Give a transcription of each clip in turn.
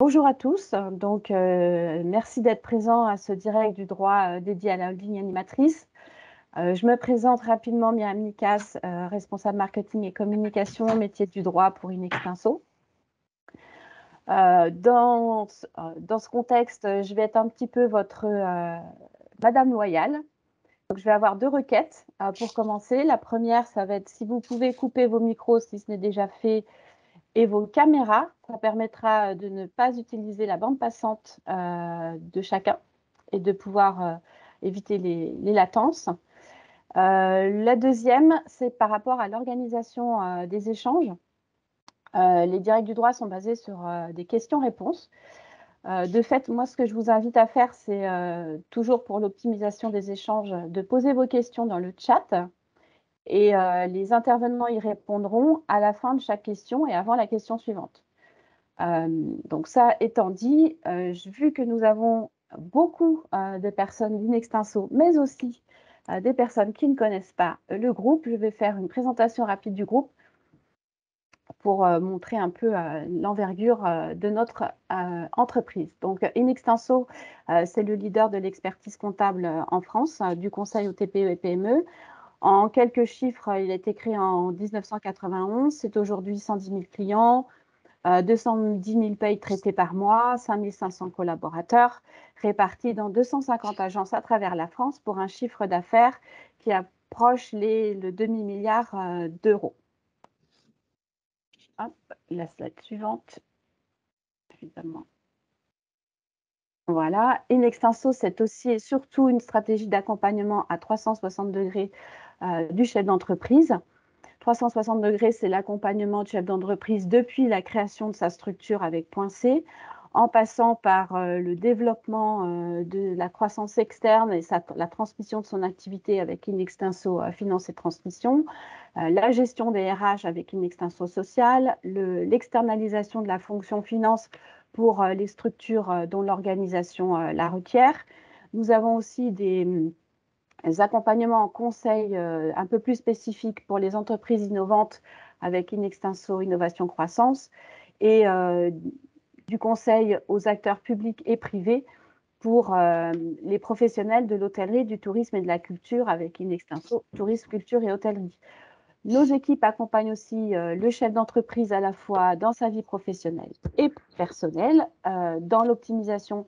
Bonjour à tous, merci d'être présents à ce direct du droit dédié à la ligne animatrice. Je me présente rapidement, Myriam Nicasse, responsable marketing et communication, métier du droit pour Inextinso. Dans ce contexte, je vais être un petit peu votre Madame Loyale. Donc, je vais avoir deux requêtes pour commencer. La première, ça va être si vous pouvez couper vos micros si ce n'est déjà fait et vos caméras. Ça permettra de ne pas utiliser la bande passante de chacun et de pouvoir éviter les latences. La deuxième, c'est par rapport à l'organisation des échanges. Les directs du droit sont basés sur des questions-réponses. De fait, moi, ce que je vous invite à faire, c'est toujours pour l'optimisation des échanges, de poser vos questions dans le chat et les intervenants y répondront à la fin de chaque question et avant la question suivante. Donc ça étant dit, vu que nous avons beaucoup de personnes d'Inextinso, mais aussi des personnes qui ne connaissent pas le groupe, je vais faire une présentation rapide du groupe pour montrer un peu l'envergure de notre entreprise. Donc Inextinso, c'est le leader de l'expertise comptable en France, du conseil aux TPE et PME. En quelques chiffres, il a été créé en 1991, c'est aujourd'hui 110 000 clients, 210 000 payes traitées par mois, 5 500 collaborateurs répartis dans 250 agences à travers la France pour un chiffre d'affaires qui approche le demi-milliard d'euros. Hop, la slide suivante, évidemment. Voilà, Inextinso, c'est aussi et surtout une stratégie d'accompagnement à 360 degrés du chef d'entreprise. 360 degrés, c'est l'accompagnement du chef d'entreprise depuis la création de sa structure avec Point C, en passant par le développement de la croissance externe et la transmission de son activité avec Inextinso Finance et Transmission, la gestion des RH avec Inextinso Social, l'externalisation de la fonction finance pour les structures dont l'organisation la requiert. Nous avons aussi des accompagnements en conseil un peu plus spécifiques pour les entreprises innovantes avec Inextinso Innovation Croissance et du conseil aux acteurs publics et privés pour les professionnels de l'hôtellerie, du tourisme et de la culture avec Inextinso Tourisme, Culture et Hôtellerie. Nos équipes accompagnent aussi le chef d'entreprise à la fois dans sa vie professionnelle et personnelle, dans l'optimisation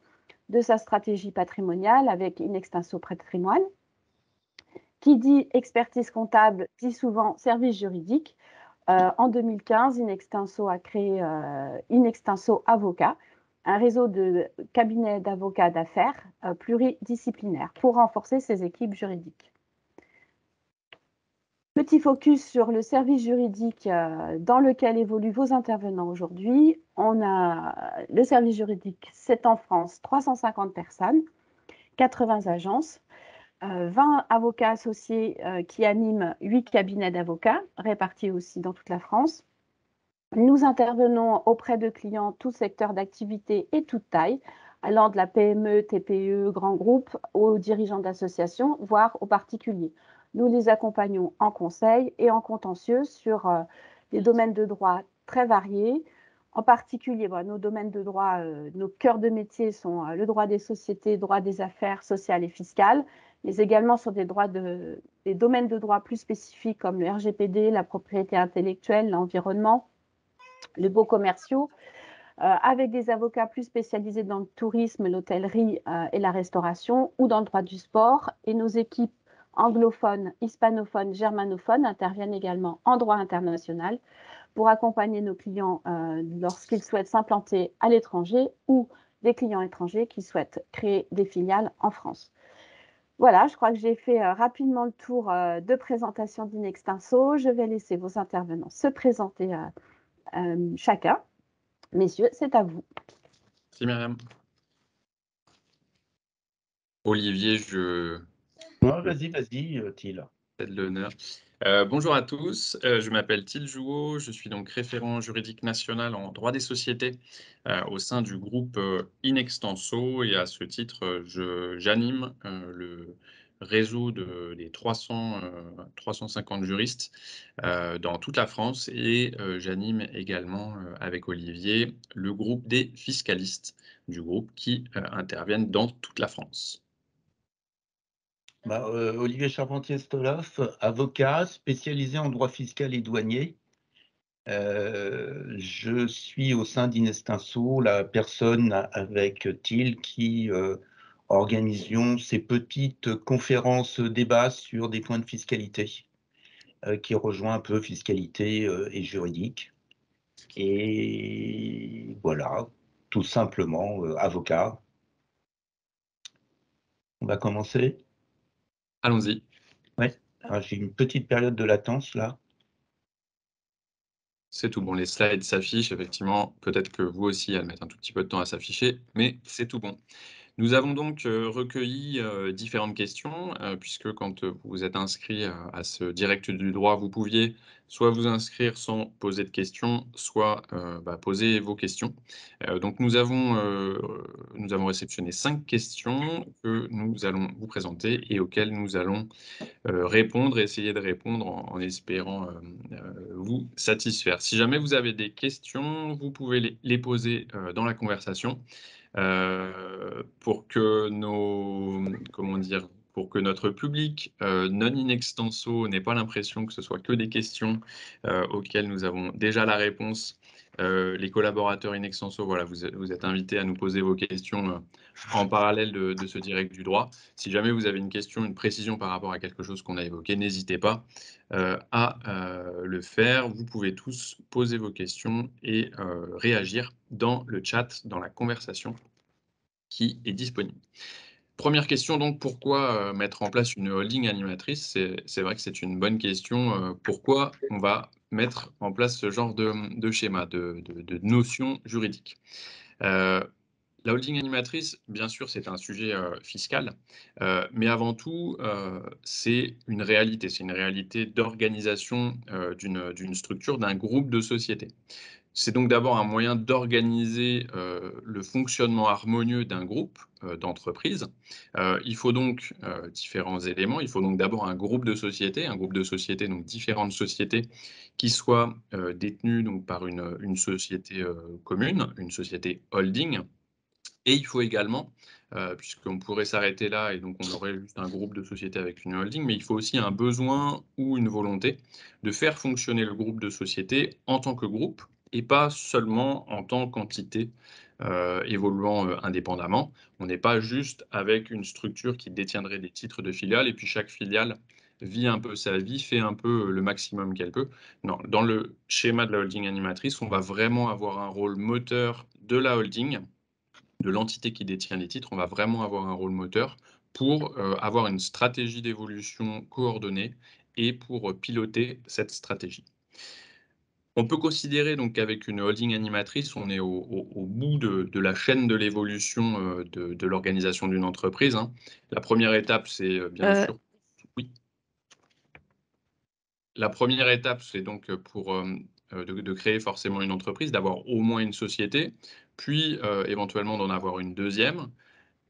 de sa stratégie patrimoniale avec Inextinso Patrimoine. Qui dit expertise comptable dit souvent service juridique. En 2015, Inextinso a créé Inextinso Avocat, un réseau de cabinets d'avocats d'affaires pluridisciplinaires pour renforcer ses équipes juridiques. Petit focus sur le service juridique dans lequel évoluent vos intervenants aujourd'hui. On a le service juridique, c'est en France 350 personnes, 80 agences, 20 avocats associés qui animent 8 cabinets d'avocats répartis aussi dans toute la France. Nous intervenons auprès de clients tout secteur d'activité et toute taille, allant de la PME, TPE, grands groupes, aux dirigeants d'associations, voire aux particuliers. Nous les accompagnons en conseil et en contentieux sur des domaines de droit très variés. En particulier, nos domaines de droit, nos cœurs de métier sont le droit des sociétés, le droit des affaires sociales et fiscales, mais également sur des domaines de droit plus spécifiques comme le RGPD, la propriété intellectuelle, l'environnement, les baux commerciaux, avec des avocats plus spécialisés dans le tourisme, l'hôtellerie et la restauration, ou dans le droit du sport. Et nos équipes anglophones, hispanophones, germanophones interviennent également en droit international pour accompagner nos clients lorsqu'ils souhaitent s'implanter à l'étranger ou des clients étrangers qui souhaitent créer des filiales en France. Voilà, je crois que j'ai fait rapidement le tour de présentation d'Inextinso. Je vais laisser vos intervenants se présenter chacun. Messieurs, c'est à vous. Merci Myriam. Olivier, Vas-y, Thiel. Faites l'honneur. Bonjour à tous, je m'appelle Thiel Jouot, je suis donc référent juridique national en droit des sociétés au sein du groupe Inextinso et à ce titre, j'anime réseau des 350 juristes dans toute la France et j'anime également avec Olivier le groupe des fiscalistes du groupe qui interviennent dans toute la France. Olivier Charpentier-Stoloff, avocat spécialisé en droit fiscal et douanier. Je suis au sein d'Inestinso la personne avec Thiel qui organisions ces petites conférences débats sur des points de fiscalité, qui rejoint un peu fiscalité et juridique. Et voilà, tout simplement avocat. On va commencer? Allons-y. Ouais, j'ai une petite période de latence là. C'est tout bon, les slides s'affichent effectivement. Peut-être que vous aussi, elles mettent un tout petit peu de temps à s'afficher, mais c'est tout bon. Nous avons donc recueilli différentes questions, puisque quand vous vous êtes inscrit à ce direct du droit, vous pouviez soit vous inscrire sans poser de questions, soit poser vos questions. Donc nous avons réceptionné 5 questions que nous allons vous présenter et auxquelles nous allons répondre, essayer de répondre en espérant vous satisfaire. Si jamais vous avez des questions, vous pouvez les poser dans la conversation pour que comment dire? Pour que notre public non in extenso n'ait pas l'impression que ce soit que des questions auxquelles nous avons déjà la réponse. Les collaborateurs in extenso, voilà, vous êtes invités à nous poser vos questions en parallèle de ce direct du droit. Si jamais vous avez une question, une précision par rapport à quelque chose qu'on a évoqué, n'hésitez pas à le faire. Vous pouvez tous poser vos questions et réagir dans le chat, dans la conversation qui est disponible. Première question donc, pourquoi mettre en place une holding animatrice? C'est vrai que c'est une bonne question. Pourquoi on va mettre en place ce genre de schéma, de notion juridique? La holding animatrice, bien sûr, c'est un sujet fiscal, mais avant tout, c'est une réalité d'organisation d'une structure, d'un groupe de sociétés. C'est donc d'abord un moyen d'organiser le fonctionnement harmonieux d'un groupe d'entreprises. Il faut donc différents éléments. Il faut donc d'abord un groupe de sociétés, donc différentes sociétés qui soient détenues donc, par une société commune, une société holding. Et il faut également, puisqu'on pourrait s'arrêter là et donc on aurait juste un groupe de sociétés avec une holding, mais il faut aussi un besoin ou une volonté de faire fonctionner le groupe de sociétés en tant que groupe et pas seulement en tant qu'entité évoluant indépendamment. On n'est pas juste avec une structure qui détiendrait des titres de filiales et puis chaque filiale vit un peu sa vie, fait un peu le maximum qu'elle peut. Non, dans le schéma de la holding animatrice, on va vraiment avoir un rôle moteur de la holding, de l'entité qui détient les titres, on va vraiment avoir un rôle moteur pour avoir une stratégie d'évolution coordonnée et pour piloter cette stratégie. On peut considérer donc qu'avec une holding animatrice, on est au bout de la chaîne de l'évolution de l'organisation d'une entreprise, hein. La première étape, c'est bien sûr. Oui. La première étape, c'est donc pour de créer forcément une entreprise, d'avoir au moins une société, puis éventuellement d'en avoir une deuxième.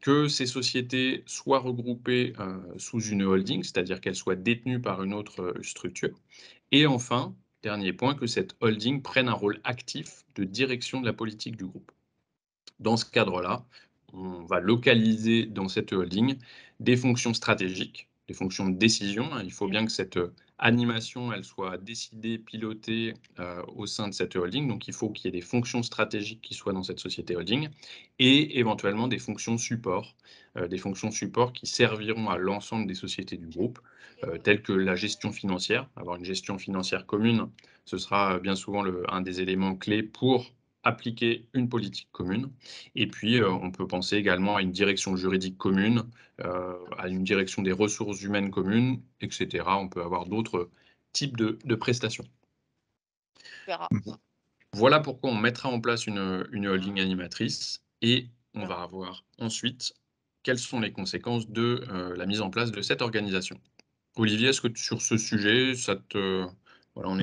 Que ces sociétés soient regroupées sous une holding, c'est-à-dire qu'elles soient détenues par une autre structure. Et enfin, dernier point, que cette holding prenne un rôle actif de direction de la politique du groupe. Dans ce cadre-là, on va localiser dans cette holding des fonctions stratégiques, des fonctions de décision, hein. Il faut bien que cette animation, elle soit décidée, pilotée au sein de cette holding. Donc, il faut qu'il y ait des fonctions stratégiques qui soient dans cette société holding et éventuellement des fonctions support qui serviront à l'ensemble des sociétés du groupe, telles que la gestion financière. Avoir une gestion financière commune, ce sera bien souvent un des éléments clés pour appliquer une politique commune. Et puis, on peut penser également à une direction juridique commune, à une direction des ressources humaines communes, etc. On peut avoir d'autres types de prestations. Voilà pourquoi on mettra en place une holding animatrice et on va avoir ensuite quelles sont les conséquences de la mise en place de cette organisation. Olivier, est-ce que sur ce sujet, voilà,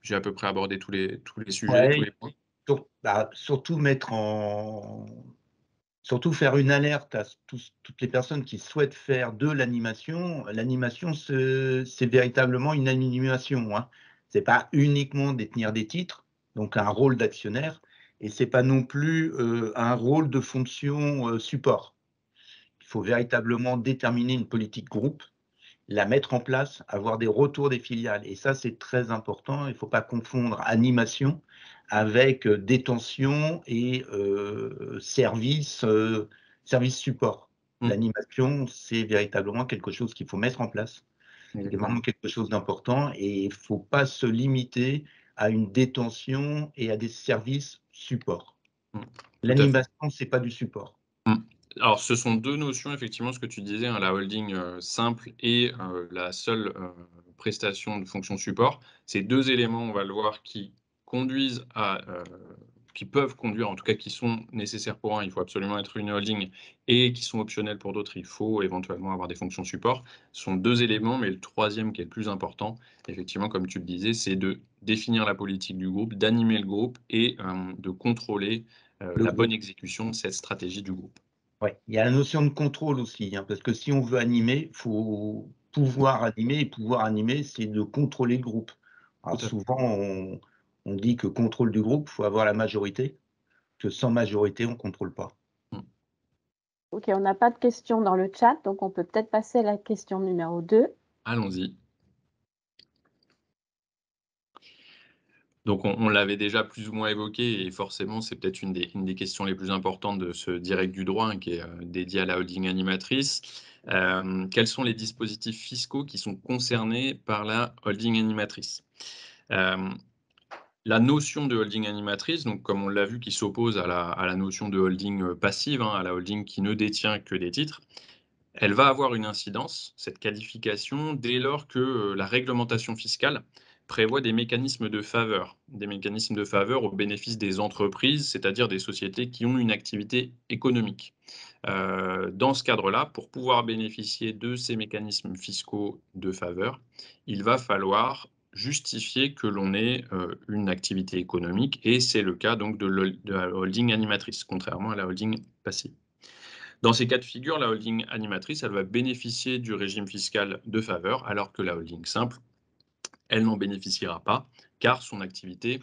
j'ai à peu près abordé tous les sujets, tous Ouais, les points? surtout mettre en Surtout faire une alerte à toutes les personnes qui souhaitent faire de l'animation. L'animation, c'est véritablement une animation, hein. Ce n'est pas uniquement détenir des titres, donc un rôle d'actionnaire, et ce n'est pas non plus un rôle de fonction support. Il faut véritablement déterminer une politique groupe, la mettre en place, avoir des retours des filiales. Et ça, c'est très important. Il ne faut pas confondre animation avec détention et service support. L'animation, c'est véritablement quelque chose qu'il faut mettre en place. C'est vraiment quelque chose d'important et il ne faut pas se limiter à une détention et à des services support. L'animation, ce n'est pas du support. Alors, ce sont deux notions, effectivement, ce que tu disais, hein, la holding simple et la seule prestation de fonction support. Ces deux éléments, on va le voir, qui conduisent à, qui peuvent conduire, en tout cas qui sont nécessaires pour un, il faut absolument être une holding, et qui sont optionnels pour d'autres, il faut éventuellement avoir des fonctions support. Ce sont deux éléments, mais le troisième qui est le plus important, effectivement, comme tu le disais, c'est de définir la politique du groupe, d'animer le groupe et de contrôler la bonne exécution de cette stratégie du groupe. Ouais, il y a la notion de contrôle aussi, hein, parce que si on veut animer, il faut pouvoir animer, et pouvoir animer, c'est de contrôler le groupe. Alors souvent, on dit que contrôle du groupe, il faut avoir la majorité, que sans majorité, on ne contrôle pas. Ok, on n'a pas de questions dans le chat, donc on peut peut-être passer à la question numéro 2. Allons-y. Donc, on l'avait déjà plus ou moins évoqué et forcément, c'est peut-être une des questions les plus importantes de ce direct du droit, hein, qui est dédié à la holding animatrice. Quels sont les dispositifs fiscaux qui sont concernés par la holding animatrice? La notion de holding animatrice, donc comme on l'a vu, qui s'oppose à la notion de holding passive, hein, à la holding qui ne détient que des titres, elle va avoir une incidence, cette qualification, dès lors que la réglementation fiscale prévoit des mécanismes de faveur au bénéfice des entreprises, c'est-à-dire des sociétés qui ont une activité économique. Dans ce cadre-là, pour pouvoir bénéficier de ces mécanismes fiscaux de faveur, il va falloir justifier que l'on ait une activité économique, et c'est le cas donc de la holding animatrice, contrairement à la holding passive. Dans ces cas de figure, la holding animatrice, elle va bénéficier du régime fiscal de faveur, alors que la holding simple, elle n'en bénéficiera pas, car son activité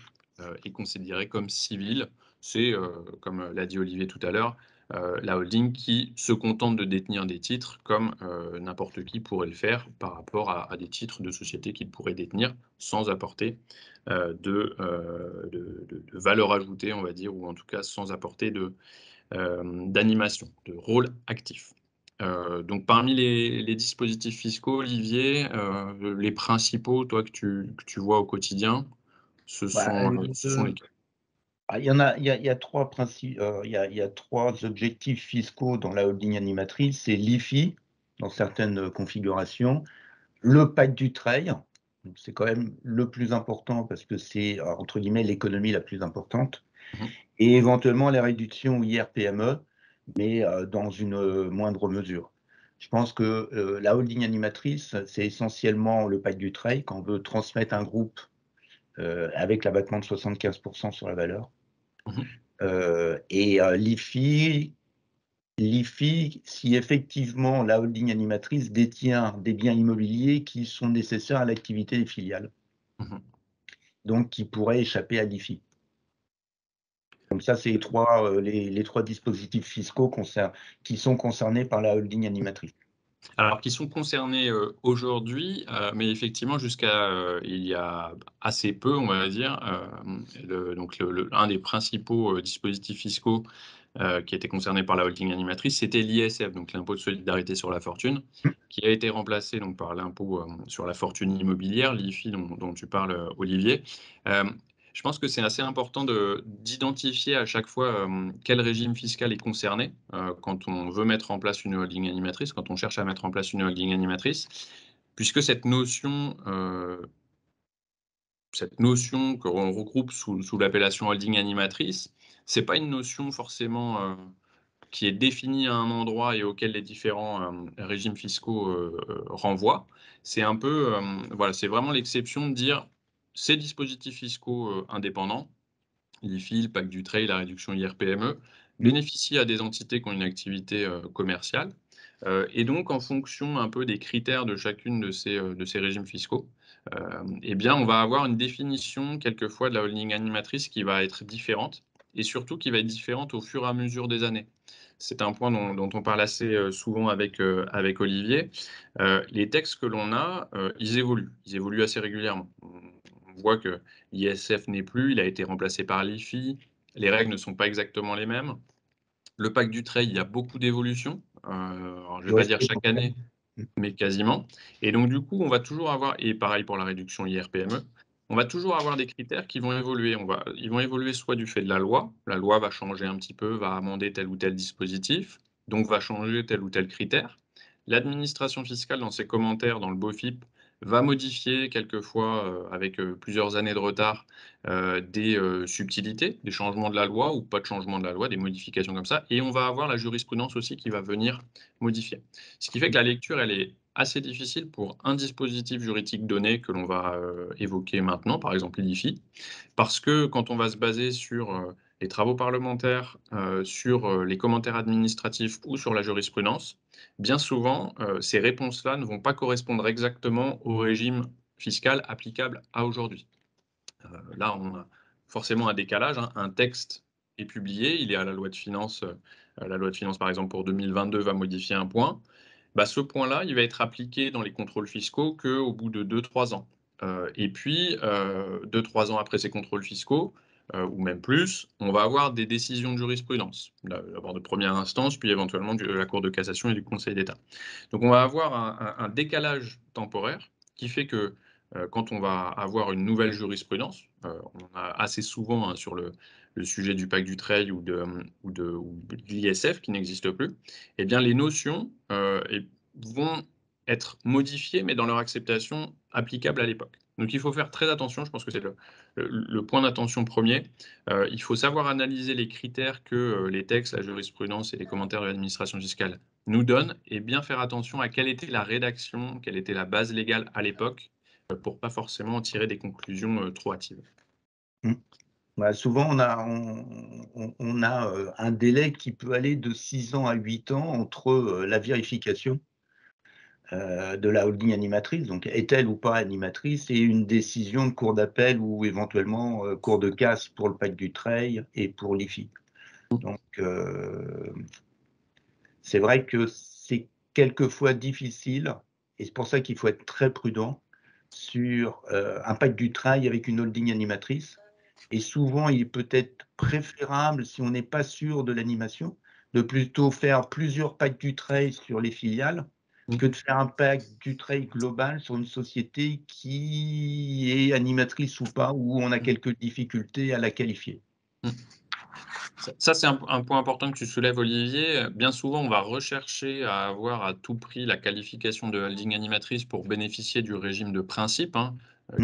est considérée comme civile. C'est, comme l'a dit Olivier tout à l'heure, la holding qui se contente de détenir des titres comme n'importe qui pourrait le faire par rapport à des titres de société qu'il pourrait détenir sans apporter de valeur ajoutée, on va dire, ou en tout cas sans apporter d'animation, de rôle actif. Donc parmi les dispositifs fiscaux, Olivier, les principaux, toi, que tu vois au quotidien, ce sont lesquels? Il y a trois principes, il y a trois objectifs fiscaux dans la holding animatrice. C'est l'IFI, dans certaines configurations, le pacte du trail, c'est quand même le plus important parce que c'est, entre guillemets, l'économie la plus importante, et éventuellement les réductions IR-PME, mais dans une moindre mesure. Je pense que la holding animatrice, c'est essentiellement le pacte du trail, quand on veut transmettre un groupe avec l'abattement de 75% sur la valeur. Et l'IFI, si effectivement la holding animatrice détient des biens immobiliers qui sont nécessaires à l'activité des filiales, donc qui pourraient échapper à l'IFI. Donc ça, c'est les trois dispositifs fiscaux qui sont concernés par la holding animatrice. Alors, qui sont concernés aujourd'hui, mais effectivement, jusqu'à il y a assez peu, on va dire, un des principaux dispositifs fiscaux qui était concerné par la holding animatrice, c'était l'ISF, donc l'impôt de solidarité sur la fortune, qui a été remplacé donc, par l'impôt sur la fortune immobilière, l'IFI dont tu parles, Olivier. Je pense que c'est assez important d'identifier à chaque fois quel régime fiscal est concerné quand on veut mettre en place une holding animatrice, quand on cherche à mettre en place une holding animatrice, puisque cette notion que l'on regroupe sous l'appellation holding animatrice, c'est pas une notion forcément qui est définie à un endroit et auquel les différents régimes fiscaux renvoient. C'est un peu, voilà, c'est vraiment l'exception de dire ces dispositifs fiscaux indépendants, l'IFI, le pacte du trail, la réduction IR-PME, bénéficie à des entités qui ont une activité commerciale. Et donc, en fonction un peu des critères de chacune de ces régimes fiscaux, eh bien, on va avoir une définition quelquefois de la holding animatrice qui va être différente et surtout qui va être différente au fur et à mesure des années. C'est un point dont on parle assez souvent avec Olivier. Les textes que l'on a, ils évoluent assez régulièrement. On voit que l'ISF n'est plus, il a été remplacé par l'IFI, les règles ne sont pas exactement les mêmes. Le pacte Dutreil, il y a beaucoup d'évolutions. Alors je ne vais pas dire chaque année, mais quasiment. Et donc du coup, on va toujours avoir, et pareil pour la réduction IR-PME, on va toujours avoir des critères qui vont évoluer. Ils vont évoluer soit du fait de la loi va changer un petit peu, va amender tel ou tel dispositif, donc va changer tel ou tel critère. L'administration fiscale, dans ses commentaires dans le BOFIP, va modifier quelquefois, avec plusieurs années de retard, des subtilités, des changements de la loi ou pas de changement de la loi, des modifications comme ça. Et on va avoir la jurisprudence aussi qui va venir modifier. Ce qui fait que la lecture, elle est assez difficile pour un dispositif juridique donné que l'on va évoquer maintenant, par exemple l'IFI, parce que quand on va se baser sur les travaux parlementaires, sur les commentaires administratifs ou sur la jurisprudence, bien souvent, ces réponses-là ne vont pas correspondre exactement au régime fiscal applicable à aujourd'hui. Là, on a forcément un décalage, hein. Un texte est publié, il est à la loi de finances, par exemple, pour 2022 va modifier un point. Bah, ce point-là, il va être appliqué dans les contrôles fiscaux qu'au bout de 2-3 ans. Et puis, 2-3 ans après ces contrôles fiscaux, ou même plus, on va avoir des décisions de jurisprudence, d'abord de première instance, puis éventuellement de la Cour de cassation et du Conseil d'État. Donc on va avoir un décalage temporaire qui fait que quand on va avoir une nouvelle jurisprudence, on en a assez souvent hein, sur le sujet du pacte Dutreil ou de l'ISF qui n'existe plus, eh bien les notions vont être modifiées, mais dans leur acceptation applicable à l'époque. Donc il faut faire très attention, je pense que c'est le point d'attention premier. Il faut savoir analyser les critères que les textes, la jurisprudence et les commentaires de l'administration fiscale nous donnent et bien faire attention à quelle était la rédaction, quelle était la base légale à l'époque, pour pas forcément en tirer des conclusions trop hâtives. Bah, souvent, on a un délai qui peut aller de 6 ans à 8 ans entre la vérification de la holding animatrice, donc est-elle ou pas animatrice, et une décision de cour d'appel ou éventuellement cour de casse pour le pacte Dutreil et pour l'IFI. Donc, c'est vrai que c'est quelquefois difficile, et c'est pour ça qu'il faut être très prudent sur un pacte Dutreil avec une holding animatrice. Et souvent, il est peut-être préférable, si on n'est pas sûr de l'animation, de plutôt faire plusieurs pactes Dutreil sur les filiales que de faire un pacte Dutreil global sur une société qui est animatrice ou pas, où on a quelques difficultés à la qualifier. Ça, c'est un point important que tu soulèves, Olivier. Bien souvent, on va rechercher à avoir à tout prix la qualification de holding animatrice pour bénéficier du régime de principe, hein,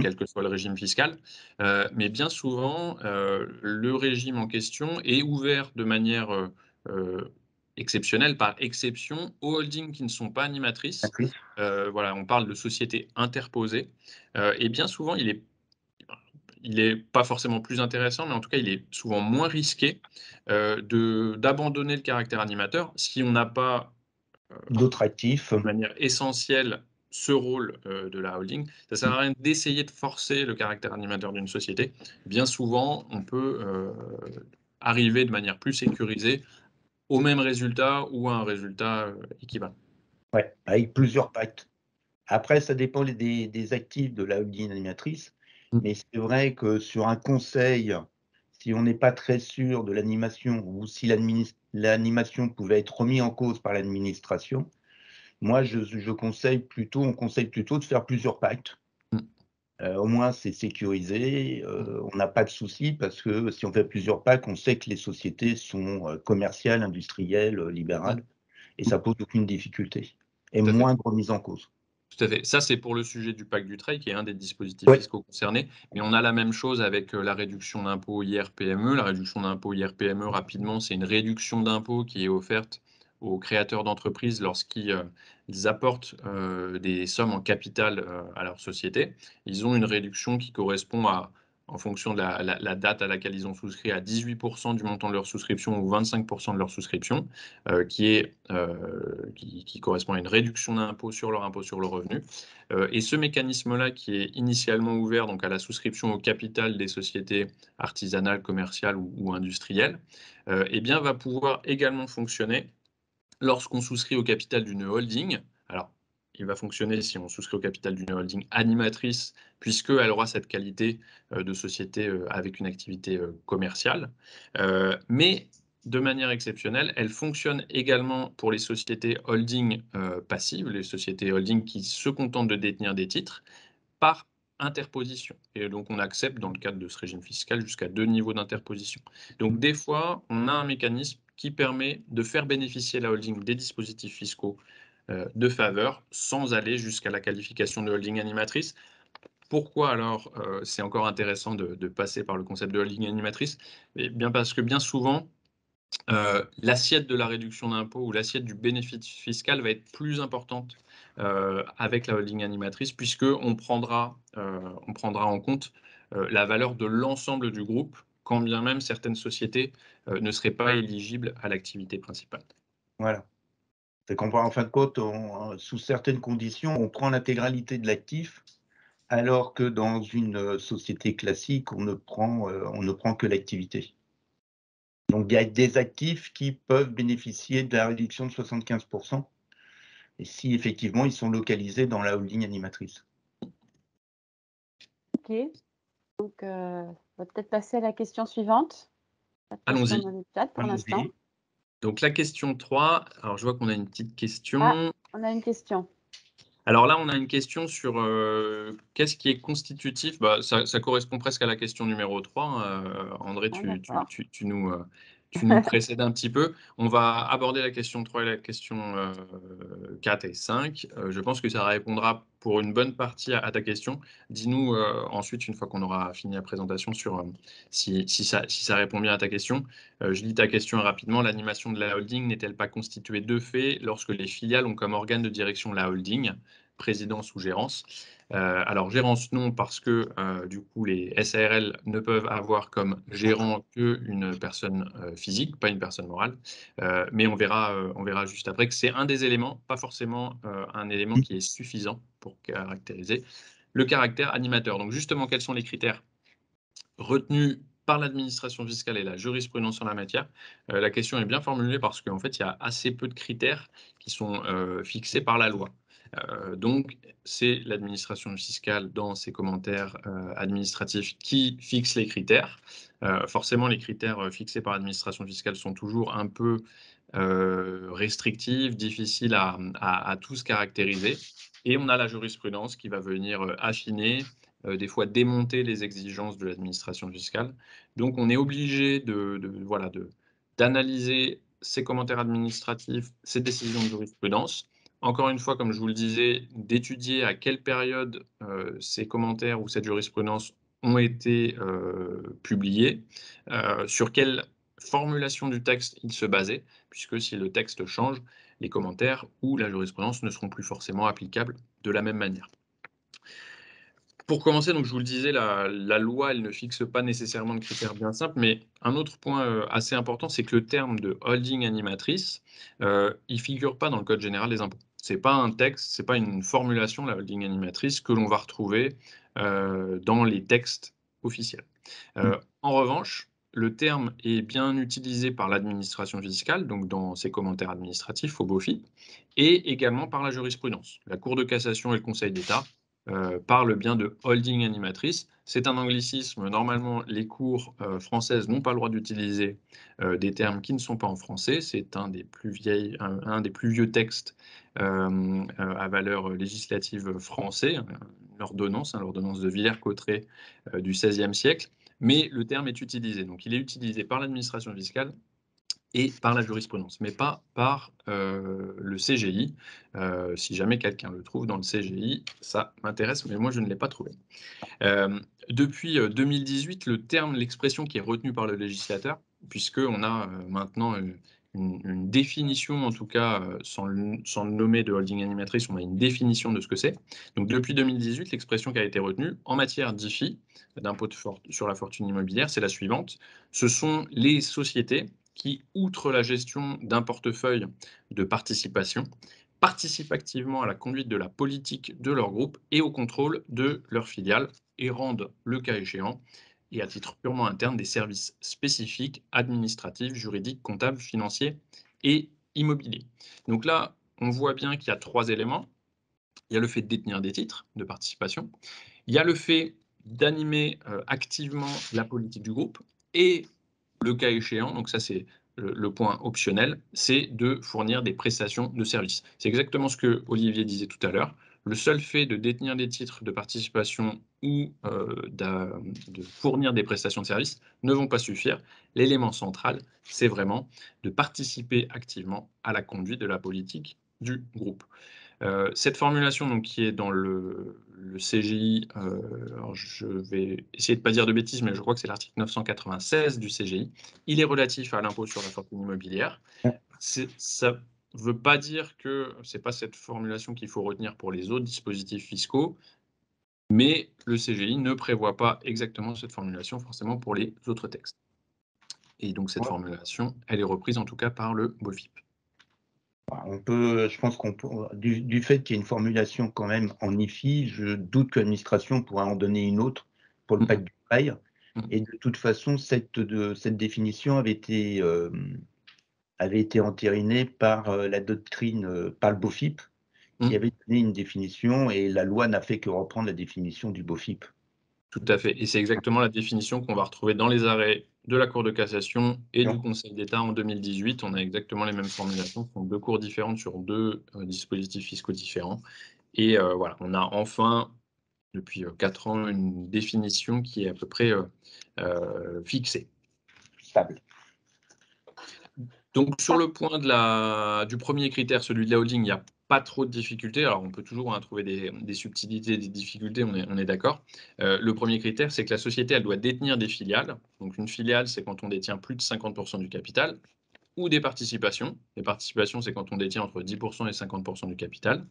quel que soit le régime fiscal. Mais bien souvent, le régime en question est ouvert de manière exceptionnelle, par exception, aux holdings qui ne sont pas animatrices. Voilà, on parle de sociétés interposées. Et bien souvent, il est pas forcément plus intéressant, mais en tout cas, il est souvent moins risqué d'abandonner le caractère animateur si on n'a pas D'autres actifs. de manière essentielle ce rôle de la holding. Ça ne sert à rien d'essayer de forcer le caractère animateur d'une société. Bien souvent, on peut arriver de manière plus sécurisée au même résultat ou à un résultat équivalent. Ouais, avec plusieurs pactes. Après, ça dépend des actifs de la holding animatrice, mais c'est vrai que sur un conseil, si on n'est pas très sûr de l'animation ou si l'animation pouvait être remise en cause par l'administration, moi, on conseille plutôt de faire plusieurs pactes. Au moins, c'est sécurisé, on n'a pas de souci parce que si on fait plusieurs pactes, on sait que les sociétés sont commerciales, industrielles, libérales, et ça pose aucune difficulté et Tout à fait. moins de remise en cause. Tout à fait. Ça, c'est pour le sujet du pacte Dutreil, qui est un des dispositifs fiscaux concernés. Mais on a la même chose avec la réduction d'impôt IR-PME. La réduction d'impôt IR-PME, rapidement, c'est une réduction d'impôt qui est offerte aux créateurs d'entreprises lorsqu'ils apportent des sommes en capital à leur société. Ils ont une réduction qui correspond à en fonction de la date à laquelle ils ont souscrit, à 18% du montant de leur souscription ou 25% de leur souscription, qui correspond à une réduction d'impôt sur leur impôt sur le revenu. Et ce mécanisme-là, qui est initialement ouvert donc à la souscription au capital des sociétés artisanales, commerciales ou industrielles, eh bien, va pouvoir également fonctionner lorsqu'on souscrit au capital d'une holding. Alors, il va fonctionner si on souscrit au capital d'une holding animatrice, puisqu'elle aura cette qualité de société avec une activité commerciale. Mais de manière exceptionnelle, elle fonctionne également pour les sociétés holding passives, les sociétés holding qui se contentent de détenir des titres, par interposition. Et donc, on accepte, dans le cadre de ce régime fiscal, jusqu'à 2 niveaux d'interposition. Donc, des fois, on a un mécanisme qui permet de faire bénéficier la holding des dispositifs fiscaux de faveur sans aller jusqu'à la qualification de holding animatrice. Pourquoi alors c'est encore intéressant de passer par le concept de holding animatrice? Eh bien parce que bien souvent, l'assiette de la réduction d'impôt ou l'assiette du bénéfice fiscal va être plus importante avec la holding animatrice, puisqu'on prendra en compte la valeur de l'ensemble du groupe, quand bien même certaines sociétés ne seraient pas éligibles à l'activité principale. Voilà. C'est qu'en fin de compte, sous certaines conditions, on prend l'intégralité de l'actif, alors que dans une société classique, on ne prend que l'activité. Donc, il y a des actifs qui peuvent bénéficier de la réduction de 75%, et si effectivement ils sont localisés dans la holding animatrice. Ok. Donc, on va peut-être passer à la question suivante. Allons-y. Dans le chat pour l'instant. Donc la question 3, alors je vois qu'on a une petite question. Ah, on a une question. Alors là, on a une question sur qu'est-ce qui est constitutif. Bah, ça correspond presque à la question numéro 3. André, tu nous précèdes un petit peu. On va aborder la question 3 et la question 4 et 5. Je pense que ça répondra pour une bonne partie à ta question. Dis-nous ensuite, une fois qu'on aura fini la présentation, sur si ça répond bien à ta question. Je lis ta question rapidement. L'animation de la holding n'est-elle pas constituée de fait lorsque les filiales ont comme organe de direction la holding, présidence ou gérance? Alors, gérance, non, parce que du coup, les SARL ne peuvent avoir comme gérant qu'une personne physique, pas une personne morale. Mais on verra juste après que c'est un des éléments, pas forcément un élément qui est suffisant pour caractériser le caractère animateur. Donc, justement, quels sont les critères retenus par l'administration fiscale et la jurisprudence en la matière? La question est bien formulée parce qu'en fait, il y a assez peu de critères qui sont fixés par la loi. Donc, c'est l'administration fiscale, dans ses commentaires administratifs, qui fixe les critères. Forcément, les critères fixés par l'administration fiscale sont toujours un peu restrictifs, difficiles à tous caractériser. Et on a la jurisprudence qui va venir affiner, des fois démonter les exigences de l'administration fiscale. Donc, on est obligé d'analyser ces commentaires administratifs, ces décisions de jurisprudence. Encore une fois, comme je vous le disais, d'étudier à quelle période ces commentaires ou cette jurisprudence ont été publiés, sur quelle formulation du texte ils se basaient, puisque si le texte change, les commentaires ou la jurisprudence ne seront plus forcément applicables de la même manière. Pour commencer, donc je vous le disais, la loi, elle ne fixe pas nécessairement de critères bien simples, mais un autre point assez important, c'est que le terme de holding animatrice, il figure pas dans le Code général des impôts. C'est pas un texte, c'est pas une formulation, la holding animatrice, que l'on va retrouver dans les textes officiels. En revanche, le terme est bien utilisé par l'administration fiscale, donc dans ses commentaires administratifs au BOFI, et également par la jurisprudence. La Cour de cassation et le Conseil d'État parlent bien de holding animatrice. C'est un anglicisme. Normalement, les cours françaises n'ont pas le droit d'utiliser des termes qui ne sont pas en français. C'est un des plus vieux textes à valeur législative français, l'ordonnance de Villers-Cotterêts du XVIe siècle. Mais le terme est utilisé. Donc, il est utilisé par l'administration fiscale et par la jurisprudence, mais pas par le CGI. Si jamais quelqu'un le trouve dans le CGI, ça m'intéresse, mais moi je ne l'ai pas trouvé. Depuis 2018, l'expression qui est retenue par le législateur, puisqu'on a maintenant une définition, en tout cas, sans le nommer de holding animatrice, on a une définition de ce que c'est. Donc depuis 2018, l'expression qui a été retenue en matière d'IFI, d'impôt sur la fortune immobilière, c'est la suivante. Ce sont les sociétés qui, outre la gestion d'un portefeuille de participation, participent activement à la conduite de la politique de leur groupe et au contrôle de leurs filiales et rendent, le cas échéant, et à titre purement interne, des services spécifiques, administratifs, juridiques, comptables, financiers et immobiliers. Donc là, on voit bien qu'il y a 3 éléments. Il y a le fait de détenir des titres de participation, il y a le fait d'animer activement la politique du groupe et le cas échéant, donc ça c'est le point optionnel, c'est de fournir des prestations de services. C'est exactement ce que Olivier disait tout à l'heure. Le seul fait de détenir des titres de participation ou de fournir des prestations de services ne vont pas suffire. L'élément central, c'est vraiment de participer activement à la conduite de la politique du groupe. Cette formulation donc, qui est dans le CGI, alors je vais essayer de ne pas dire de bêtises, mais je crois que c'est l'article 996 du CGI. Il est relatif à l'impôt sur la fortune immobilière. Ça ne veut pas dire que ce n'est pas cette formulation qu'il faut retenir pour les autres dispositifs fiscaux, mais le CGI ne prévoit pas exactement cette formulation forcément pour les autres textes. Et donc cette formulation, elle est reprise en tout cas par le BOFIP. Je pense du fait qu'il y ait une formulation quand même en IFI, je doute que l'administration pourra en donner une autre pour le pacte du prêt. Et de toute façon, cette définition avait été entérinée par la doctrine, par le BOFIP, qui avait donné une définition, et la loi n'a fait que reprendre la définition du BOFIP. Tout à fait. Et c'est exactement la définition qu'on va retrouver dans les arrêts de la Cour de cassation et du Conseil d'État en 2018. On a exactement les mêmes formulations. Ce sont 2 cours différentes sur 2 dispositifs fiscaux différents. Et voilà, on a enfin, depuis 4 ans, une définition qui est à peu près fixée. Stable. Donc sur le point du premier critère, celui de la holding, il n'y a pas trop de difficultés. Alors on peut toujours trouver des subtilités, des difficultés, on est d'accord. Le premier critère, c'est que la société, elle doit détenir des filiales. Donc une filiale, c'est quand on détient plus de 50% du capital, ou des participations. Les participations, c'est quand on détient entre 10% et 50% du capital.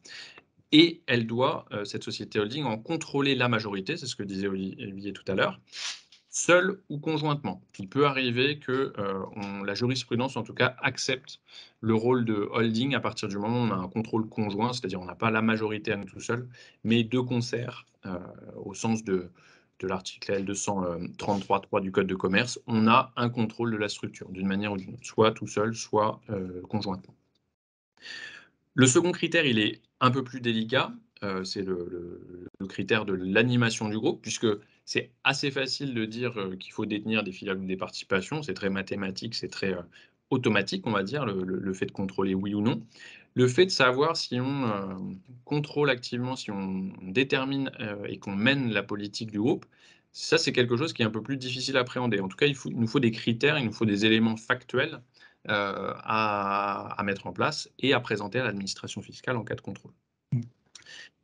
Et elle doit, cette société holding, en contrôler la majorité, c'est ce que disait Olivier tout à l'heure, seul ou conjointement. Il peut arriver que la jurisprudence, en tout cas, accepte le rôle de holding à partir du moment où on a un contrôle conjoint, c'est-à-dire on n'a pas la majorité à nous tout seuls, mais de concert, au sens de l'article L233.3 du Code de commerce, on a un contrôle de la structure, d'une manière ou d'une autre, soit tout seul, soit conjointement. Le second critère, il est un peu plus délicat, c'est le critère de l'animation du groupe, puisque c'est assez facile de dire qu'il faut détenir des filiales ou des participations, c'est très mathématique, c'est très automatique, on va dire, le fait de contrôler oui ou non. Le fait de savoir si on contrôle activement, si on détermine et qu'on mène la politique du groupe, ça c'est quelque chose qui est un peu plus difficile à appréhender. En tout cas, il nous faut des critères, il nous faut des éléments factuels à mettre en place et à présenter à l'administration fiscale en cas de contrôle.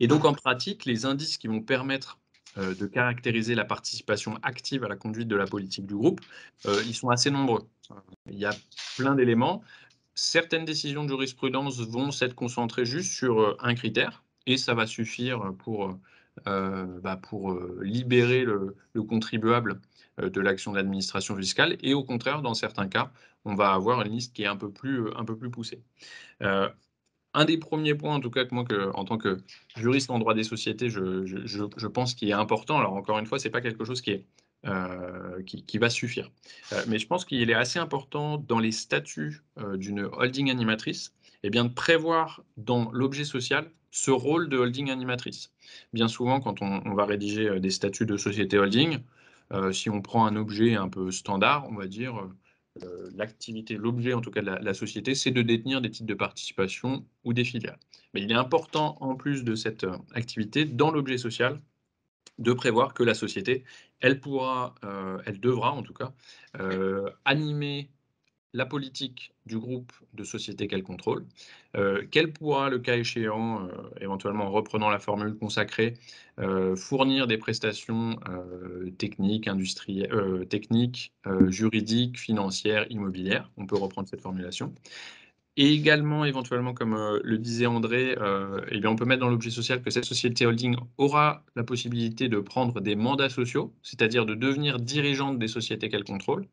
Et donc en pratique, les indices qui vont permettre de caractériser la participation active à la conduite de la politique du groupe, ils sont assez nombreux. Il y a plein d'éléments. Certaines décisions de jurisprudence vont s'être concentrées juste sur un critère et ça va suffire pour libérer le contribuable de l'action de l'administration fiscale. Et au contraire, dans certains cas, on va avoir une liste qui est un peu plus poussée. Un des premiers points, en tout cas, que moi, en tant que juriste en droit des sociétés, je pense qu'il est important. Alors, encore une fois, ce n'est pas quelque chose qui va suffire. Mais je pense qu'il est assez important dans les statuts d'une holding animatrice, de prévoir dans l'objet social ce rôle de holding animatrice. Bien souvent, quand on va rédiger des statuts de société holding, si on prend un objet un peu standard, on va dire l'activité, l'objet en tout cas de la société, c'est de détenir des titres de participation ou des filiales. Mais il est important, en plus de cette activité, dans l'objet social, de prévoir que la société, elle devra en tout cas, animer la politique du groupe de société qu'elle contrôle, qu'elle pourra, le cas échéant, éventuellement en reprenant la formule consacrée, fournir des prestations techniques, techniques, juridiques, financières, immobilières. On peut reprendre cette formulation. Et également, éventuellement, comme le disait André, eh bien, on peut mettre dans l'objet social que cette société holding aura la possibilité de prendre des mandats sociaux, c'est-à-dire de devenir dirigeante des sociétés qu'elle contrôle.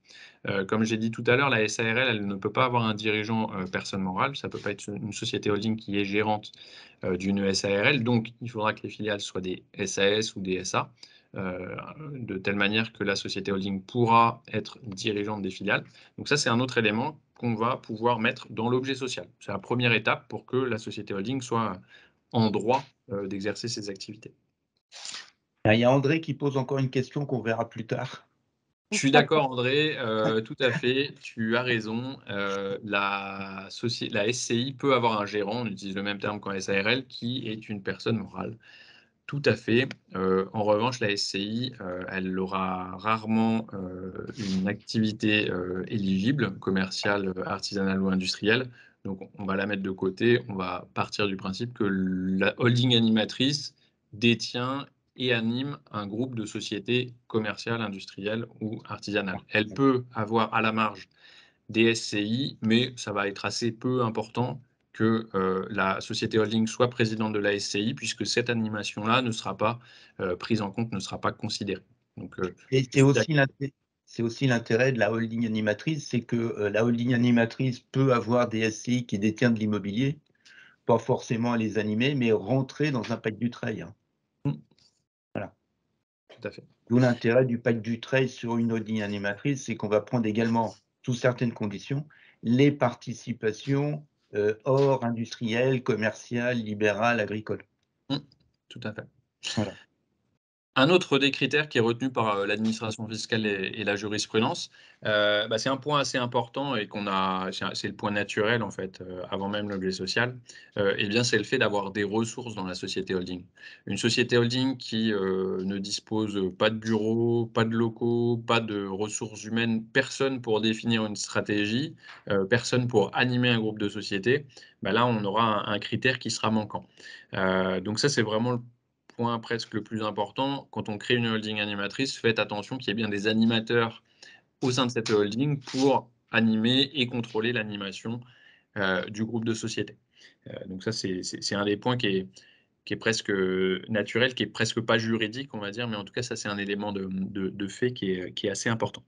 Comme j'ai dit tout à l'heure, la SARL, elle ne peut pas avoir un dirigeant personne morale, ça ne peut pas être une société holding qui est gérante d'une SARL, donc il faudra que les filiales soient des SAS ou des SA, de telle manière que la société holding pourra être dirigeante des filiales. Donc ça, c'est un autre élément qu'on va pouvoir mettre dans l'objet social. C'est la première étape pour que la société holding soit en droit d'exercer ses activités. Il y a André qui pose encore une question qu'on verra plus tard. Je suis d'accord, André, tout à fait, tu as raison. La SCI peut avoir un gérant, on utilise le même terme qu'en SARL, qui est une personne morale. Tout à fait. En revanche, la SCI, elle aura rarement une activité éligible, commerciale, artisanale ou industrielle. Donc, on va la mettre de côté. On va partir du principe que la holding animatrice détient et anime un groupe de sociétés commerciales, industrielles ou artisanales. Elle peut avoir à la marge des SCI, mais ça va être assez peu important que la société holding soit présidente de la SCI, puisque cette animation-là ne sera pas prise en compte, ne sera pas considérée. Donc, Et c'est aussi l'intérêt de la holding animatrice, c'est que la holding animatrice peut avoir des SCI qui détiennent de l'immobilier, pas forcément à les animer, mais rentrer dans un pacte du trail. Voilà. Tout à fait. D'où l'intérêt du pacte du trail sur une holding animatrice, c'est qu'on va prendre également, sous certaines conditions, les participations hors industrielles, commerciales, libérales, agricoles. Tout à fait. Voilà. Un autre des critères qui est retenu par l'administration fiscale et la jurisprudence, c'est un point assez important et c'est le point naturel en fait, avant même l'objet social, eh bien c'est le fait d'avoir des ressources dans la société holding. Une société holding qui ne dispose pas de bureau, pas de locaux, pas de ressources humaines, personne pour définir une stratégie, personne pour animer un groupe de société, là on aura un critère qui sera manquant. Donc ça c'est vraiment le point presque le plus important, quand on crée une holding animatrice, faites attention qu'il y ait bien des animateurs au sein de cette holding pour animer et contrôler l'animation du groupe de société. Donc ça, c'est un des points qui est presque naturel, qui est presque pas juridique, on va dire, mais en tout cas, ça, c'est un élément de fait qui est assez important.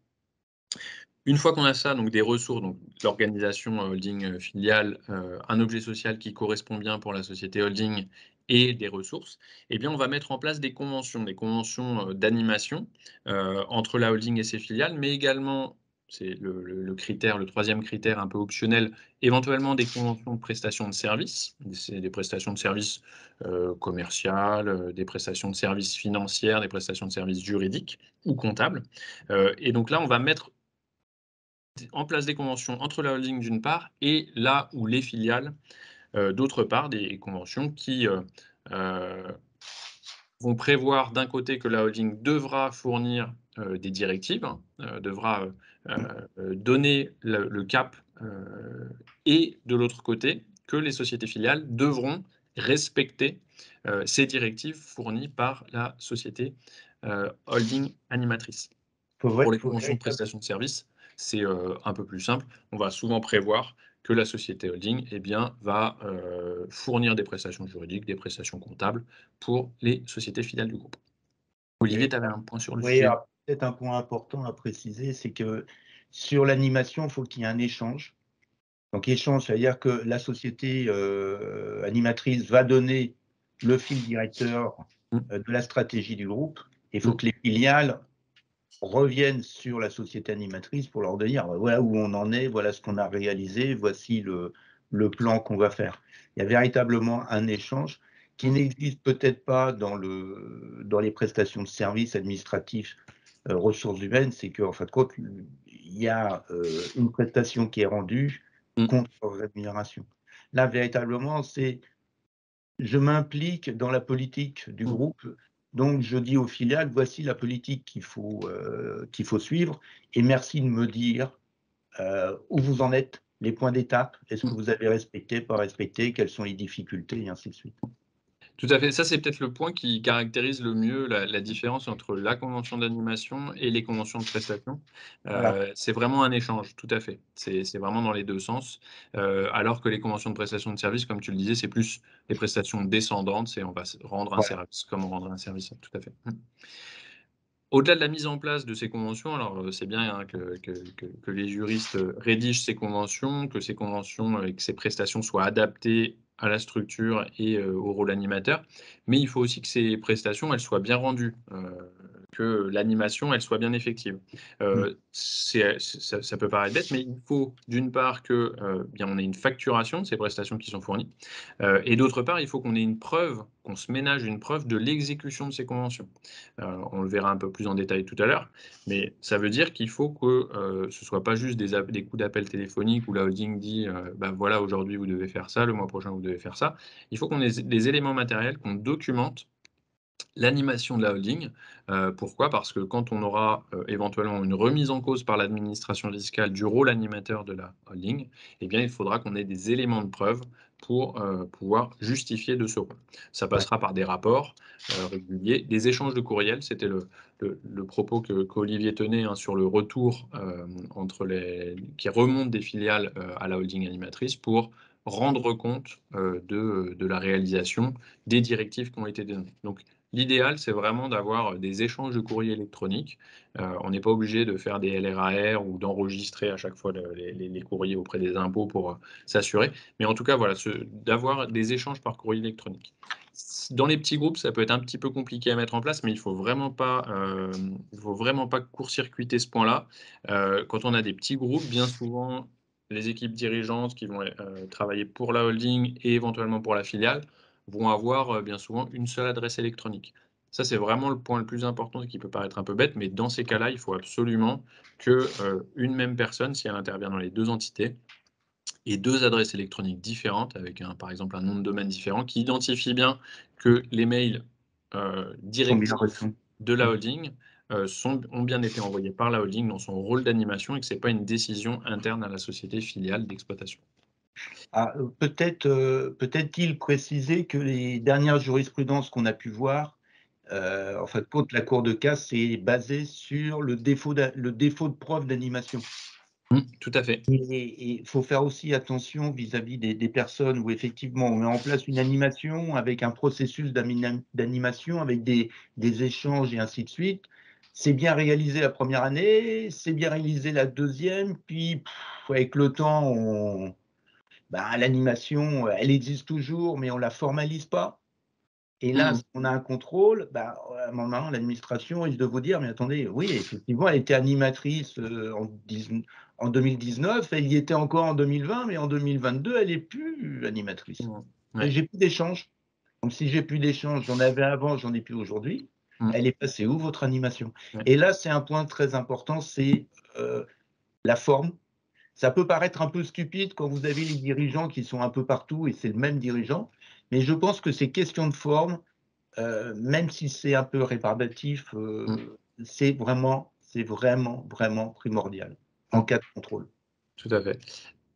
Une fois qu'on a ça, donc des ressources, donc l'organisation holding filiale, un objet social qui correspond bien pour la société holding et des ressources, eh bien, on va mettre en place des conventions d'animation entre la holding et ses filiales, mais également, c'est le critère, le troisième critère un peu optionnel, éventuellement des conventions de prestation de services. C'est des prestations de services commerciales, des prestations de services financières, des prestations de services juridiques ou comptables. Et donc là, on va mettre en place des conventions entre la holding d'une part et là où les filiales d'autre part, des conventions qui vont prévoir d'un côté que la holding devra fournir des directives, devra donner le cap, et de l'autre côté, que les sociétés filiales devront respecter ces directives fournies par la société holding animatrice. Pour les conventions de prestation de services, c'est un peu plus simple. On va souvent prévoir que la société holding va fournir des prestations juridiques, des prestations comptables pour les sociétés filiales du groupe. Olivier, tu avais un point sur le sujet. Oui, peut-être un point important à préciser, c'est que sur l'animation, il faut qu'il y ait un échange. Donc échange, c'est-à-dire que la société animatrice va donner le fil directeur de la stratégie du groupe. Il faut que les filiales reviennent sur la société animatrice pour leur dire voilà où on en est, voilà ce qu'on a réalisé, voici le plan qu'on va faire. Il y a véritablement un échange qui n'existe peut-être pas dans les prestations de services administratifs, ressources humaines, c'est qu'en fin de compte, il y a une prestation qui est rendue contre rémunération. Là, véritablement, c'est je m'implique dans la politique du groupe, donc je dis aux filiales, voici la politique qu'il faut suivre, et merci de me dire où vous en êtes, les points d'étape, est-ce que vous avez respecté, pas respecté, quelles sont les difficultés, et ainsi de suite. Tout à fait. Ça, c'est peut-être le point qui caractérise le mieux la différence entre la convention d'animation et les conventions de prestation. Voilà. C'est vraiment un échange, tout à fait. C'est vraiment dans les 2 sens, alors que les conventions de prestation de service, comme tu le disais, c'est plus les prestations descendantes, c'est on va rendre un Voilà. service, comme on rendrait un service, tout à fait. Au-delà de la mise en place de ces conventions, alors, c'est bien, hein, que les juristes, rédigent ces conventions, que ces conventions, et que ces prestations soient adaptées à la structure et au rôle animateur. Mais il faut aussi que ces prestations, elles soient bien rendues, que l'animation, elle soit bien effective. Mmh. Ça peut paraître bête, mais il faut d'une part que, bien on ait une facturation de ces prestations qui sont fournies, et d'autre part, il faut qu'on ait une preuve, qu'on se ménage une preuve de l'exécution de ces conventions. On le verra un peu plus en détail tout à l'heure, mais ça veut dire qu'il faut que ce ne soit pas juste des coups d'appel téléphoniques où la holding dit bah, voilà, aujourd'hui vous devez faire ça, le mois prochain vous devez faire ça. Il faut qu'on ait des éléments matériels, qu'on documente l'animation de la holding. Pourquoi? Parce que quand on aura éventuellement une remise en cause par l'administration fiscale du rôle animateur de la holding, eh bien, il faudra qu'on ait des éléments de preuve pour pouvoir justifier de ce rôle. Ça Ouais. passera par des rapports réguliers, des échanges de courriels. C'était le propos qu'Olivier tenait, hein, sur le retour qui remonte des filiales à la holding animatrice pour rendre compte de la réalisation des directives qui ont été données. Donc, l'idéal, c'est vraiment d'avoir des échanges de courrier électroniques. On n'est pas obligé de faire des LRAR ou d'enregistrer à chaque fois les courriers auprès des impôts pour s'assurer. Mais en tout cas, voilà, d'avoir des échanges par courrier électronique. Dans les petits groupes, ça peut être un petit peu compliqué à mettre en place, mais il faut vraiment pas court-circuiter ce point-là. Quand on a des petits groupes, bien souvent, les équipes dirigeantes qui vont travailler pour la holding et éventuellement pour la filiale vont avoir bien souvent une seule adresse électronique. Ça, c'est vraiment le point le plus important qui peut paraître un peu bête, mais dans ces cas-là, il faut absolument que une même personne, si elle intervient dans les 2 entités, ait 2 adresses électroniques différentes avec par exemple un nom de domaine différent qui identifie bien que les mails Sont bien directifs reçus. de la Mmh. holding ont bien été envoyés par la holding dans son rôle d'animation et que ce n'est pas une décision interne à la société filiale d'exploitation. Ah, peut-être-il préciser que les dernières jurisprudences qu'on a pu voir, en fin de compte, la cour de casse s'est basée sur le défaut de preuve d'animation. Tout à fait. Et il faut faire aussi attention vis-à-vis des personnes où effectivement on met en place une animation avec un processus d'animation, avec des échanges et ainsi de suite. C'est bien réalisé la première année, c'est bien réalisé la deuxième, puis avec le temps, l'animation, elle existe toujours, mais on la formalise pas. Et là, Mmh. si on a un contrôle, à un moment, l'administration risque de vous dire: «Mais attendez, oui, effectivement, elle était animatrice, en 2019, elle y était encore en 2020, mais en 2022, elle est plus animatrice. Mmh. Et Ouais. j'ai plus d'échanges. Donc si j'ai plus d'échanges, j'en avais avant, j'en ai plus aujourd'hui. Mmh. Elle est passée où votre animation?» Ouais. Et là, c'est un point très important, c'est, la forme. Ça peut paraître un peu stupide quand vous avez les dirigeants qui sont un peu partout et c'est le même dirigeant, mais je pense que c'est question de forme. Même si c'est un peu rébarbatif, Mmh. c'est vraiment, vraiment primordial en Mmh. cas de contrôle. Tout à fait.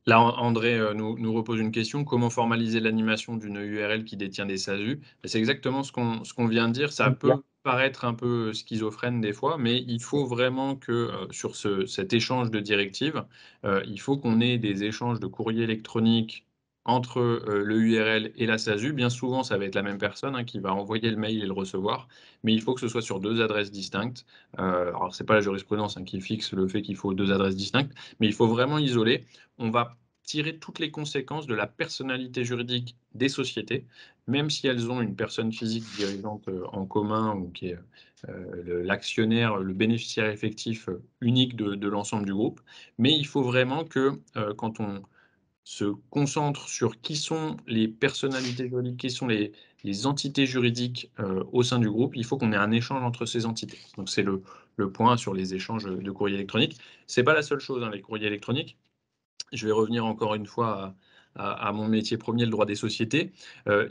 Là, André nous repose une question: comment formaliser l'animation d'une URL qui détient des SASU? Et c'est exactement ce qu'on vient de dire. Ça Bien. peut paraître un peu schizophrène des fois, mais il faut vraiment que sur cet échange de directives, il faut qu'on ait des échanges de courrier électronique entre le URL et la SASU. Bien souvent, ça va être la même personne, hein, qui va envoyer le mail et le recevoir, mais il faut que ce soit sur 2 adresses distinctes. Alors, c'est pas la jurisprudence, hein, qui fixe le fait qu'il faut 2 adresses distinctes, mais il faut vraiment isoler. On va tirer toutes les conséquences de la personnalité juridique des sociétés, même si elles ont une personne physique dirigeante en commun ou qui est l'actionnaire, le bénéficiaire effectif unique de l'ensemble du groupe. Mais il faut vraiment que quand on se concentre sur qui sont les personnalités juridiques, qui sont les entités juridiques au sein du groupe, il faut qu'on ait un échange entre ces entités. Donc c'est le point sur les échanges de courrier électronique. C'est pas la seule chose, hein, les courriers électroniques. Je vais revenir encore une fois à mon métier premier, le droit des sociétés.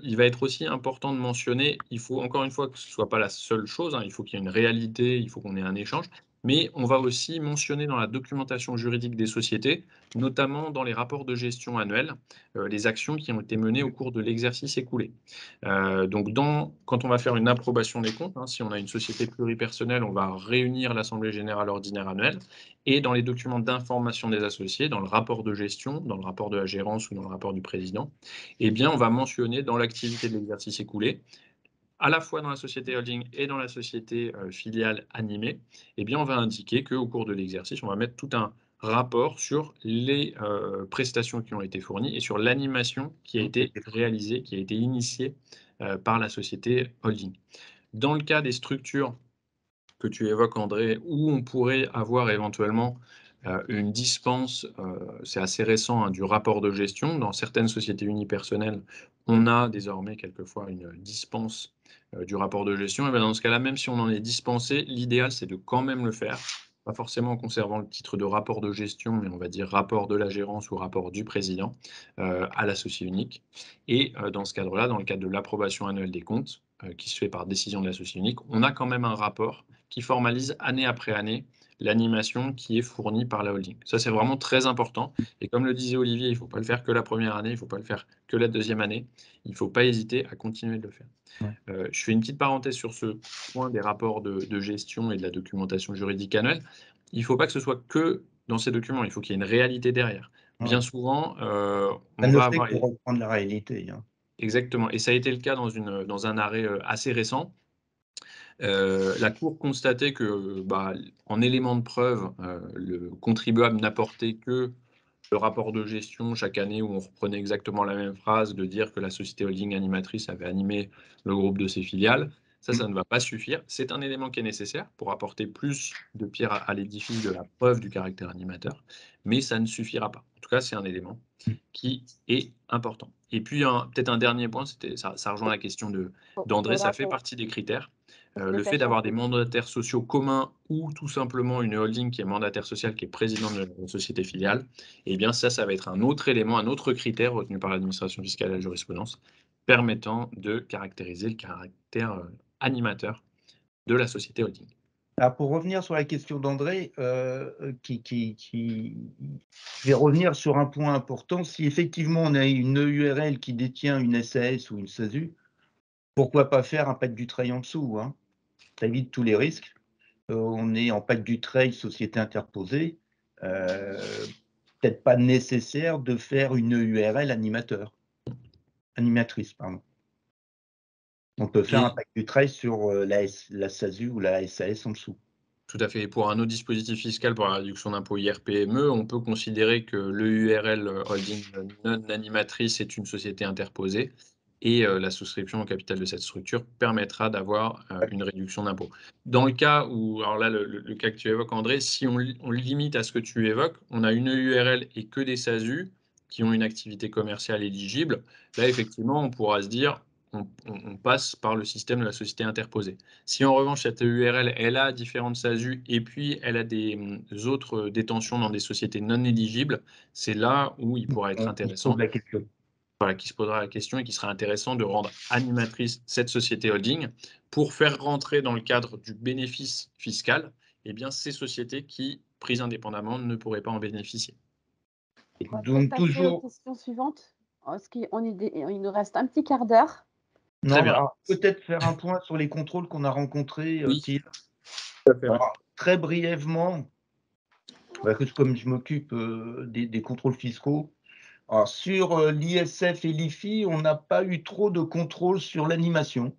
Il va être aussi important de mentionner, il faut encore une fois que ce ne soit pas la seule chose, hein, il faut qu'il y ait une réalité, il faut qu'on ait un échange, mais on va aussi mentionner dans la documentation juridique des sociétés, notamment dans les rapports de gestion annuels, les actions qui ont été menées au cours de l'exercice écoulé. Donc quand on va faire une approbation des comptes, hein, si on a une société pluripersonnelle, on va réunir l'assemblée générale ordinaire annuelle, et dans les documents d'information des associés, dans le rapport de gestion, dans le rapport de la gérance ou dans le rapport du président, eh bien, on va mentionner dans l'activité de l'exercice écoulé, à la fois dans la société holding et dans la société filiale animée, eh bien, on va indiquer qu'au cours de l'exercice, on va mettre tout un rapport sur les prestations qui ont été fournies et sur l'animation qui a été réalisée, qui a été initiée par la société holding. Dans le cas des structures que tu évoques, André, où on pourrait avoir éventuellement une dispense, c'est assez récent, hein, du rapport de gestion. Dans certaines sociétés unipersonnelles, on a désormais quelquefois une dispense du rapport de gestion. Et bien dans ce cas-là, même si on en est dispensé, l'idéal, c'est de quand même le faire. Pas forcément en conservant le titre de rapport de gestion, mais on va dire rapport de la gérance ou rapport du président à l'associé unique. Et dans ce cadre-là, dans le cadre de l'approbation annuelle des comptes, qui se fait par décision de l'associé unique, on a quand même un rapport qui formalise année après année l'animation qui est fournie par la holding. Ça, c'est vraiment très important. Et comme le disait Olivier, il ne faut pas le faire que la première année, il ne faut pas le faire que la deuxième année. Il ne faut pas hésiter à continuer de le faire. Ouais. Je fais une petite parenthèse sur ce point des rapports de gestion et de la documentation juridique annuelle. Il ne faut pas que ce soit que dans ces documents, il faut qu'il y ait une réalité derrière. Bien souvent, Ça on ne va fait avoir... que reprendre la réalité. Hein. Exactement. Et ça a été le cas dans un arrêt assez récent. La Cour constatait que, en élément de preuve, le contribuable n'apportait que le rapport de gestion chaque année où on reprenait exactement la même phrase, de dire que la société holding animatrice avait animé le groupe de ses filiales. Ça ne va pas suffire. C'est un élément qui est nécessaire pour apporter plus de pierre à l'édifice de la preuve du caractère animateur, mais ça ne suffira pas. En tout cas, c'est un élément qui est important. Et puis, peut-être un dernier point, ça rejoint la question d'André, ça fait partie des critères. Le fait d'avoir des mandataires sociaux communs ou tout simplement une holding qui est mandataire social, qui est président de la société filiale, eh bien ça va être un autre élément, un autre critère retenu par l'administration fiscale et la jurisprudence, permettant de caractériser le caractère animateur de la société holding. Alors pour revenir sur la question d'André, je vais revenir sur un point important. Si effectivement on a une EURL qui détient une SAS ou une SASU, pourquoi pas faire un pacte du trade en dessous, hein? Ça évite tous les risques. On est en pacte du trade, société interposée. Peut-être pas nécessaire de faire une EURL animatrice, pardon. On peut faire un pacte du trade sur la SASU ou la SAS en dessous. Tout à fait. Pour un autre dispositif fiscal pour la réduction d'impôt IR-PME, on peut considérer que l'EURL holding non animatrice est une société interposée et la souscription au capital de cette structure permettra d'avoir une réduction d'impôt. Dans le cas où, alors là, le cas que tu évoques, André, si on limite à ce que tu évoques, on a une EURL et que des SASU qui ont une activité commerciale éligible, là, effectivement, on pourra se dire, on passe par le système de la société interposée. Si en revanche, cette EURL, elle a différentes SASU et puis elle a des autres détentions dans des sociétés non éligibles, c'est là où il pourra être intéressant, qui se posera la question et qui sera intéressant de rendre animatrice cette société holding pour faire rentrer dans le cadre du bénéfice fiscal, eh bien, ces sociétés qui, prises indépendamment, ne pourraient pas en bénéficier. On va peut-être passer aux questions suivantes. Il nous reste un petit quart d'heure. Non, alors, peut-être faire un point sur les contrôles qu'on a rencontrés, Thiel. Très brièvement, comme je m'occupe des contrôles fiscaux, alors, sur l'ISF et l'IFI, on n'a pas eu trop de contrôles sur l'animation,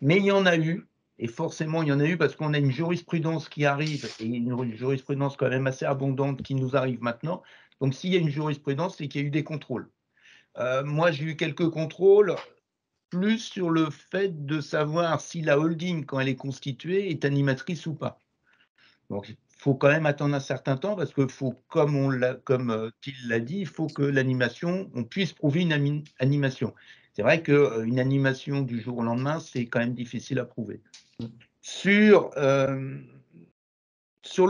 mais il y en a eu, et forcément il y en a eu parce qu'on a une jurisprudence qui arrive, et une jurisprudence quand même assez abondante qui nous arrive maintenant. Donc s'il y a une jurisprudence, c'est qu'il y a eu des contrôles. Moi, j'ai eu quelques contrôles, plus sur le fait de savoir si la holding, quand elle est constituée, est animatrice ou pas. Donc, il faut quand même attendre un certain temps parce que faut, comme Thiel l'a dit, il faut que l'animation, on puisse prouver une animation. C'est vrai qu'une animation du jour au lendemain, c'est quand même difficile à prouver. Sur le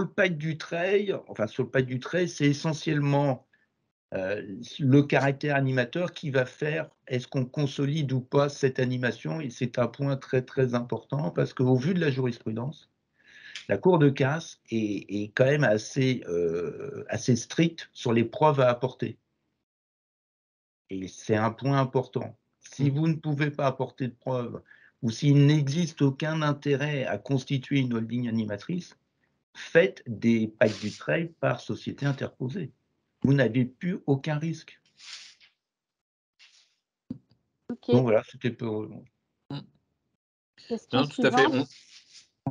pacte du trade, c'est essentiellement le caractère animateur qui va faire est-ce qu'on consolide ou pas cette animation, et c'est un point très très important parce qu'au vu de la jurisprudence, La Cour de casse est quand même assez stricte sur les preuves à apporter. Et c'est un point important. Si vous ne pouvez pas apporter de preuves ou s'il n'existe aucun intérêt à constituer une holding animatrice, faites des packs du trade par société interposée. Vous n'avez plus aucun risque. Ok. Donc voilà, c'était pour... Question Non, tout à fait. suivante.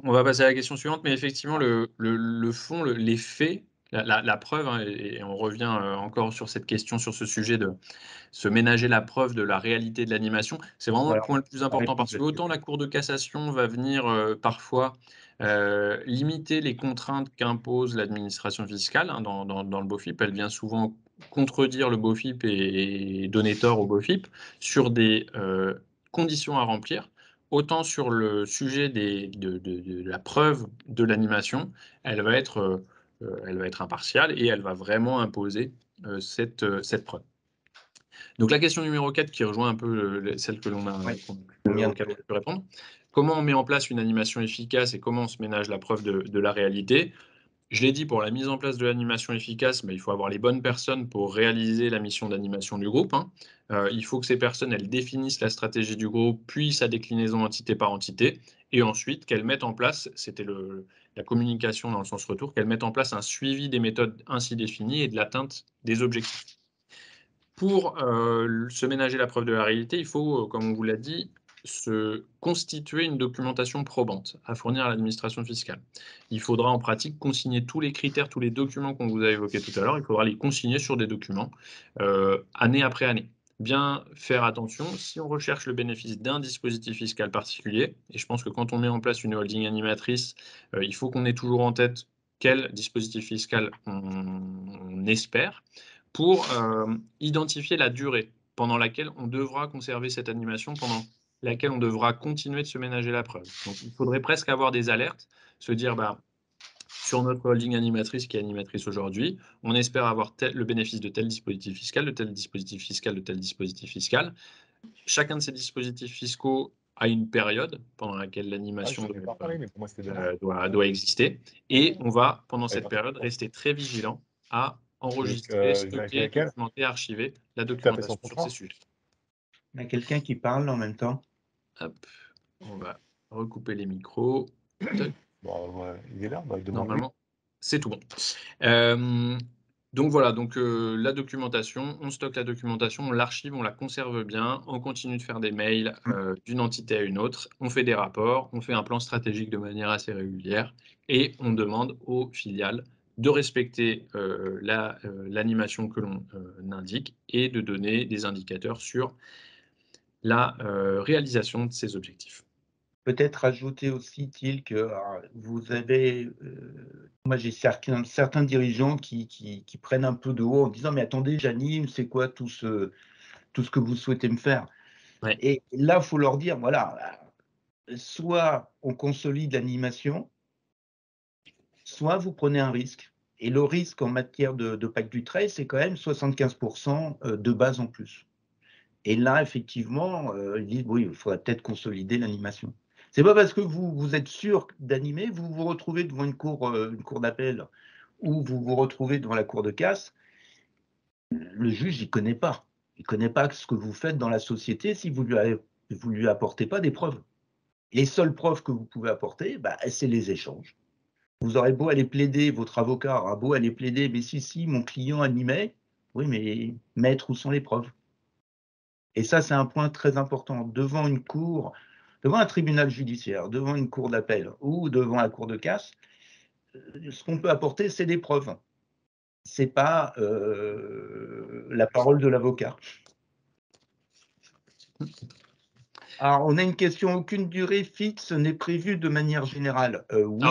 On va passer à la question suivante, mais effectivement, le fond, les faits, la preuve, hein, et on revient encore sur cette question, sur ce sujet de se ménager la preuve de la réalité de l'animation, c'est vraiment le point le plus important, parce que autant la Cour de cassation va venir parfois limiter les contraintes qu'impose l'administration fiscale, hein, dans le BOFIP, elle vient souvent contredire le BOFIP et donner tort au BOFIP sur des conditions à remplir. Autant sur le sujet de la preuve de l'animation, elle va être impartiale et elle va vraiment imposer cette preuve. Donc la question numéro 4, qui rejoint un peu celle que l'on a auquel on a pu répondre. Comment on met en place une animation efficace et comment on se ménage la preuve de la réalité? Je l'ai dit, pour la mise en place de l'animation efficace, il faut avoir les bonnes personnes pour réaliser la mission d'animation du groupe, hein. Il faut que ces personnes, elles définissent la stratégie du groupe, puis sa déclinaison entité par entité, et ensuite qu'elles mettent en place, c'était la communication dans le sens retour, qu'elles mettent en place un suivi des méthodes ainsi définies et de l'atteinte des objectifs. Pour se ménager la preuve de la réalité, il faut, comme on vous l'a dit, se constituer une documentation probante à fournir à l'administration fiscale. Il faudra en pratique consigner tous les critères, tous les documents qu'on vous a évoqués tout à l'heure, il faudra les consigner sur des documents année après année. Bien faire attention, si on recherche le bénéfice d'un dispositif fiscal particulier, et je pense que quand on met en place une holding animatrice, il faut qu'on ait toujours en tête quel dispositif fiscal on espère, pour identifier la durée pendant laquelle on devra conserver cette animation, pendant laquelle on devra continuer de se ménager la preuve. Donc il faudrait presque avoir des alertes, se dire sur notre holding animatrice qui est animatrice aujourd'hui, on espère avoir le bénéfice de tel dispositif fiscal, de tel dispositif fiscal, de tel dispositif fiscal. Chacun de ces dispositifs fiscaux a une période pendant laquelle l'animation doit exister, et on va, pendant cette période, rester très vigilant à enregistrer, stocker, documenter, archiver la documentation sur ces sujets. Il y a quelqu'un qui parle en même temps. Hop, on va recouper les micros. Il est là, normalement, c'est tout bon. Donc voilà, la documentation, on stocke la documentation, on l'archive, on la conserve bien, on continue de faire des mails d'une entité à une autre, on fait des rapports, on fait un plan stratégique de manière assez régulière et on demande aux filiales de respecter l'animation que l'on indique et de donner des indicateurs sur la réalisation de ces objectifs. Peut-être ajouter aussi, Thiel, que vous avez, moi j'ai certains dirigeants qui prennent un peu de haut en disant « mais attendez, j'anime, c'est quoi tout ce que vous souhaitez me faire ?» Ouais. Et là, il faut leur dire, voilà, soit on consolide l'animation, soit vous prenez un risque. Et le risque en matière de PAC du trade, c'est quand même 75% de base en plus. Et là, effectivement, ils disent, oui, il faudrait peut-être consolider l'animation. C'est pas parce que vous êtes sûr d'animer, vous vous retrouvez devant une cour d'appel ou vous vous retrouvez devant la cour de casse, le juge, il ne connaît pas. Il ne connaît pas ce que vous faites dans la société si vous lui apportez pas des preuves. Les seules preuves que vous pouvez apporter, c'est les échanges. Vous aurez beau aller plaider, votre avocat aura beau aller plaider, mais si, mon client animait, oui, mais maître, où sont les preuves? Et ça, c'est un point très important. Devant une cour, devant un tribunal judiciaire, devant une cour d'appel ou devant la cour de casse, ce qu'on peut apporter, c'est des preuves. Ce n'est pas la parole de l'avocat. Alors, on a une question. Aucune durée fixe n'est prévue de manière générale. Oui.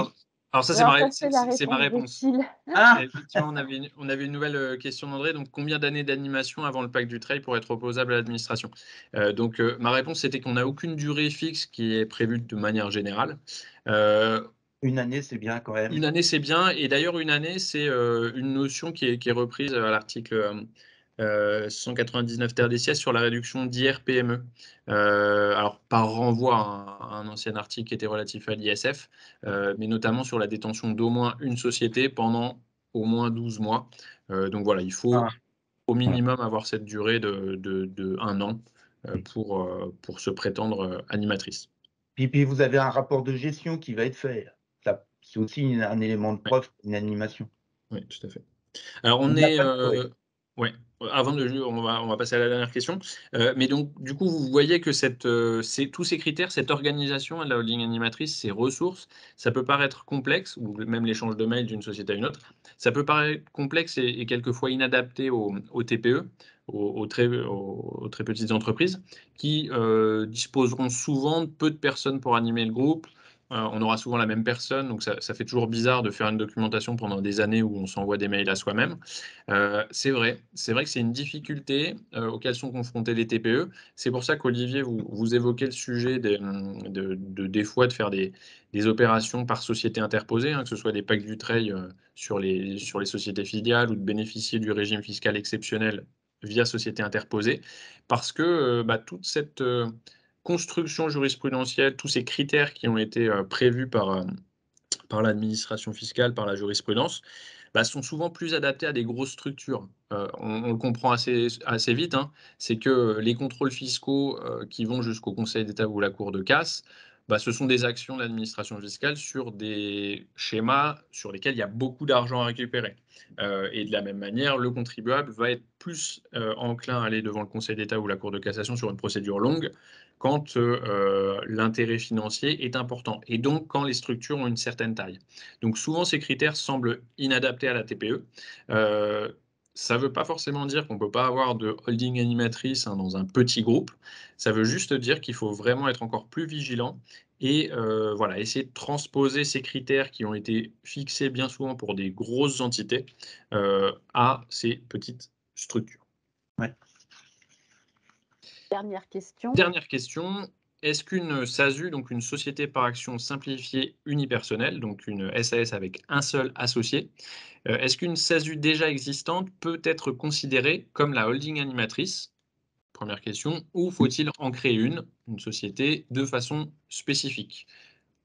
Alors ça, c'est ma réponse. Effectivement, on avait une nouvelle question d'André. Donc, combien d'années d'animation avant le PAC du trade pour être opposable à l'administration? Ma réponse, c'était qu'on n'a aucune durée fixe qui est prévue de manière générale. Une année, c'est bien quand même. Une année, c'est bien. Et d'ailleurs, une année, c'est une notion qui est reprise à l'article 199 terres des sièges sur la réduction d'IR-PME. Alors, par renvoi à un ancien article qui était relatif à l'ISF, mais notamment sur la détention d'au moins une société pendant au moins 12 mois. Donc voilà, il faut au minimum avoir cette durée de 1 an pour se prétendre animatrice. Puis vous avez un rapport de gestion qui va être fait. C'est aussi un élément de preuve, une animation. Oui, tout à fait. Alors On on n'a est, pas de durée. ouais, avant on va passer à la dernière question. Mais donc du coup, vous voyez que tous ces critères, cette organisation de la holding animatrice, ces ressources, ça peut paraître complexe, ou même l'échange de mails d'une société à une autre, ça peut paraître complexe et quelquefois inadapté aux TPE, aux très petites entreprises, qui disposeront souvent de peu de personnes pour animer le groupe. On aura souvent la même personne, donc ça fait toujours bizarre de faire une documentation pendant des années où on s'envoie des mails à soi-même. C'est vrai que c'est une difficulté auquel sont confrontés les TPE. C'est pour ça qu'Olivier, vous évoquez le sujet des fois de faire des opérations par société interposée, hein, que ce soit des packs du trail sur les sociétés filiales ou de bénéficier du régime fiscal exceptionnel via société interposée, parce que toute cette construction jurisprudentielle, tous ces critères qui ont été prévus par l'administration fiscale, par la jurisprudence, sont souvent plus adaptés à des grosses structures. On le comprend assez vite, hein, c'est que les contrôles fiscaux qui vont jusqu'au Conseil d'État ou la Cour de casse, ce sont des actions de l'administration fiscale sur des schémas sur lesquels il y a beaucoup d'argent à récupérer. Et de la même manière, le contribuable va être plus enclin à aller devant le Conseil d'État ou la Cour de cassation sur une procédure longue quand l'intérêt financier est important et donc quand les structures ont une certaine taille. Donc souvent, ces critères semblent inadaptés à la TPE. Ça ne veut pas forcément dire qu'on ne peut pas avoir de holding animatrice dans un petit groupe. Ça veut juste dire qu'il faut vraiment être encore plus vigilant et voilà, essayer de transposer ces critères qui ont été fixés bien souvent pour des grosses entités à ces petites structures. Ouais. Dernière question. Dernière question. Est-ce qu'une SASU, donc une société par action simplifiée unipersonnelle, donc une SAS avec un seul associé, est-ce qu'une SASU déjà existante peut être considérée comme la holding animatrice? Première question. Ou faut-il en créer une société de façon spécifique?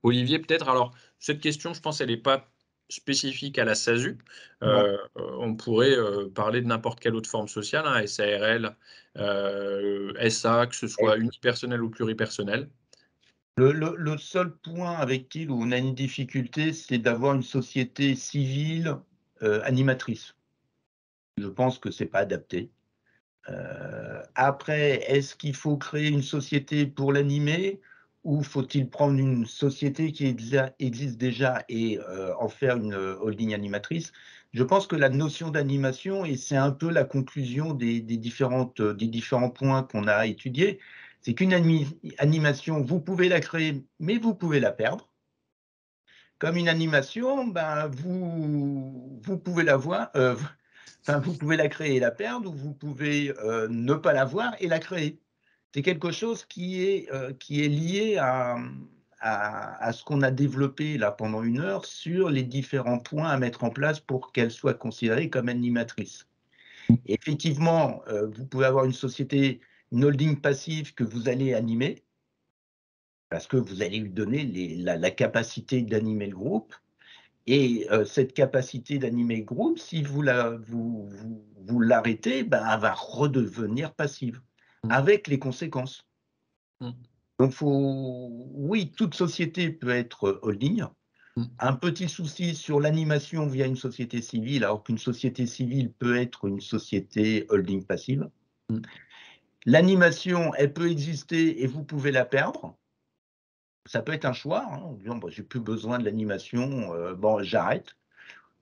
Olivier, peut-être. Alors, cette question, je pense, elle n'est pas spécifique à la SASU. On pourrait parler de n'importe quelle autre forme sociale, hein, SARL, SA, que ce soit unipersonnel ou pluripersonnel. Le seul point avec qui on a une difficulté, c'est d'avoir une société civile animatrice. Je pense que ce n'est pas adapté. Après, est-ce qu'il faut créer une société pour l'animer ou faut-il prendre une société qui existe déjà et en faire une holding animatrice? Je pense que la notion d'animation, et c'est un peu la conclusion des différents points qu'on a étudiés, c'est qu'une animation, vous pouvez la créer, mais vous pouvez la perdre. Comme une animation, vous pouvez l'avoir, vous pouvez la créer et la perdre, ou vous pouvez ne pas l'avoir et la créer. C'est quelque chose qui est lié à ce qu'on a développé là pendant 1 heure sur les différents points à mettre en place pour qu'elle soit considérée comme animatrice. Et effectivement, vous pouvez avoir une société, une holding passive que vous allez animer, parce que vous allez lui donner la capacité d'animer le groupe. Et cette capacité d'animer le groupe, si vous l'arrêtez, elle va redevenir passive, avec les conséquences. Donc, oui, toute société peut être holding. Un petit souci sur l'animation via une société civile, alors qu'une société civile peut être une société holding passive. L'animation, elle peut exister et vous pouvez la perdre. Ça peut être un choix, hein, en disant j'ai plus besoin de l'animation, j'arrête.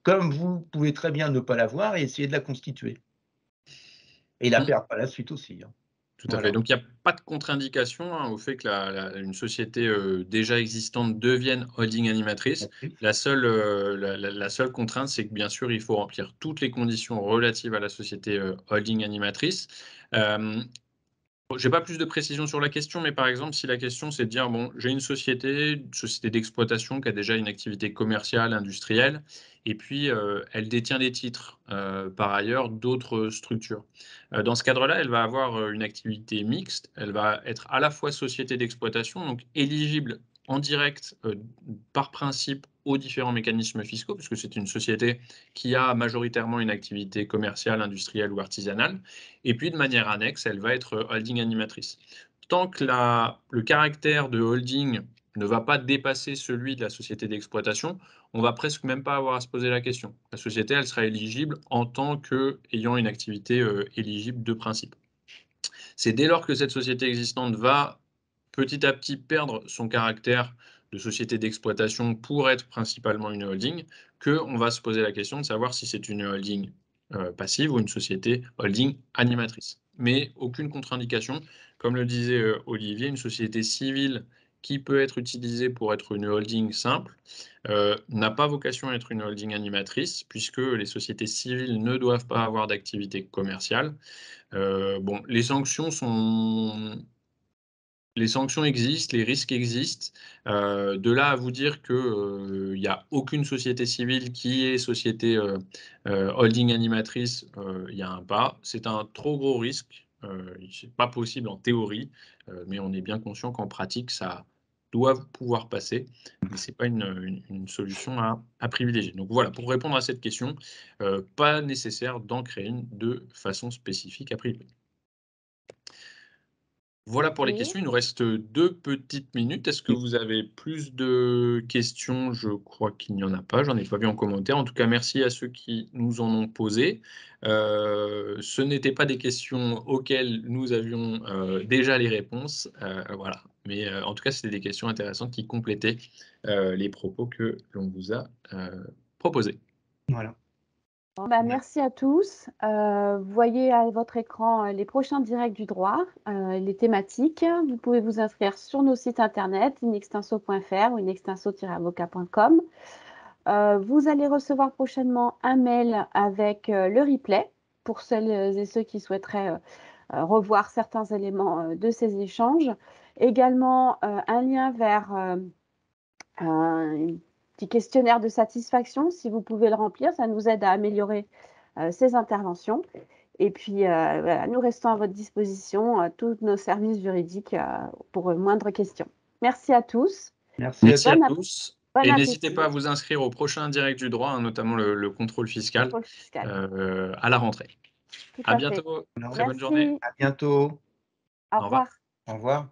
Comme vous pouvez très bien ne pas l'avoir et essayer de la constituer. Et la perdre par la suite aussi. Hein. Tout à fait. Donc, il n'y a pas de contre-indication au fait que une société déjà existante devienne holding animatrice. La seule contrainte, c'est que bien sûr, il faut remplir toutes les conditions relatives à la société holding animatrice. Je n'ai pas plus de précision sur la question, mais par exemple, si la question c'est de dire, bon, j'ai une société d'exploitation qui a déjà une activité commerciale, industrielle, et puis elle détient des titres, par ailleurs, d'autres structures. Dans ce cadre-là, elle va avoir une activité mixte, elle va être à la fois société d'exploitation, donc éligible en direct, par principe, aux différents mécanismes fiscaux, puisque c'est une société qui a majoritairement une activité commerciale, industrielle ou artisanale. Et puis, de manière annexe, elle va être holding animatrice. Tant que le caractère de holding ne va pas dépasser celui de la société d'exploitation, on va presque même pas avoir à se poser la question. La société, elle sera éligible en tant qu'ayant une activité éligible de principe. C'est dès lors que cette société existante va petit à petit perdre son caractère de société d'exploitation pour être principalement une holding, qu'on va se poser la question de savoir si c'est une holding passive ou une société holding animatrice. Mais aucune contre-indication. Comme le disait Olivier, une société civile qui peut être utilisée pour être une holding simple n'a pas vocation à être une holding animatrice, puisque les sociétés civiles ne doivent pas avoir d'activité commerciale. Bon, les sanctions existent, les risques existent. De là à vous dire que, il n'y a aucune société civile qui est société, holding animatrice, il y a un pas. C'est un trop gros risque, c'est pas possible en théorie, mais on est bien conscient qu'en pratique, ça doit pouvoir passer, mais c'est pas une solution à privilégier. Donc voilà, pour répondre à cette question, pas nécessaire d'en créer une de façon spécifique à privilégier. Voilà pour les Ok. questions. Il nous reste 2 petites minutes. Est-ce que vous avez plus de questions? Je crois qu'il n'y en a pas. J'en ai pas vu en commentaire. En tout cas, merci à ceux qui nous en ont posé. Ce n'étaient pas des questions auxquelles nous avions déjà les réponses. Voilà. Mais en tout cas, c'était des questions intéressantes qui complétaient les propos que l'on vous a proposés. Voilà. Bon, bah, merci à tous. Vous voyez à votre écran les prochains directs du droit, les thématiques. Vous pouvez vous inscrire sur nos sites internet inextinso.fr ou inextinso-avocat.com. Vous allez recevoir prochainement un mail avec le replay pour celles et ceux qui souhaiteraient revoir certains éléments de ces échanges. Également, un lien vers un petit questionnaire de satisfaction. Si vous pouvez le remplir, ça nous aide à améliorer ces interventions. Et puis, voilà, nous restons à votre disposition, tous nos services juridiques pour moindres questions. Merci à tous. Merci à Bon tous. bon Et n'hésitez appétit. pas à vous inscrire au prochain direct du droit, hein, notamment le contrôle fiscal, Contrôle fiscal. à la rentrée. Tout À à fait. bientôt. Très bonne journée. Merci. À bientôt. Au Au revoir. revoir. Au revoir.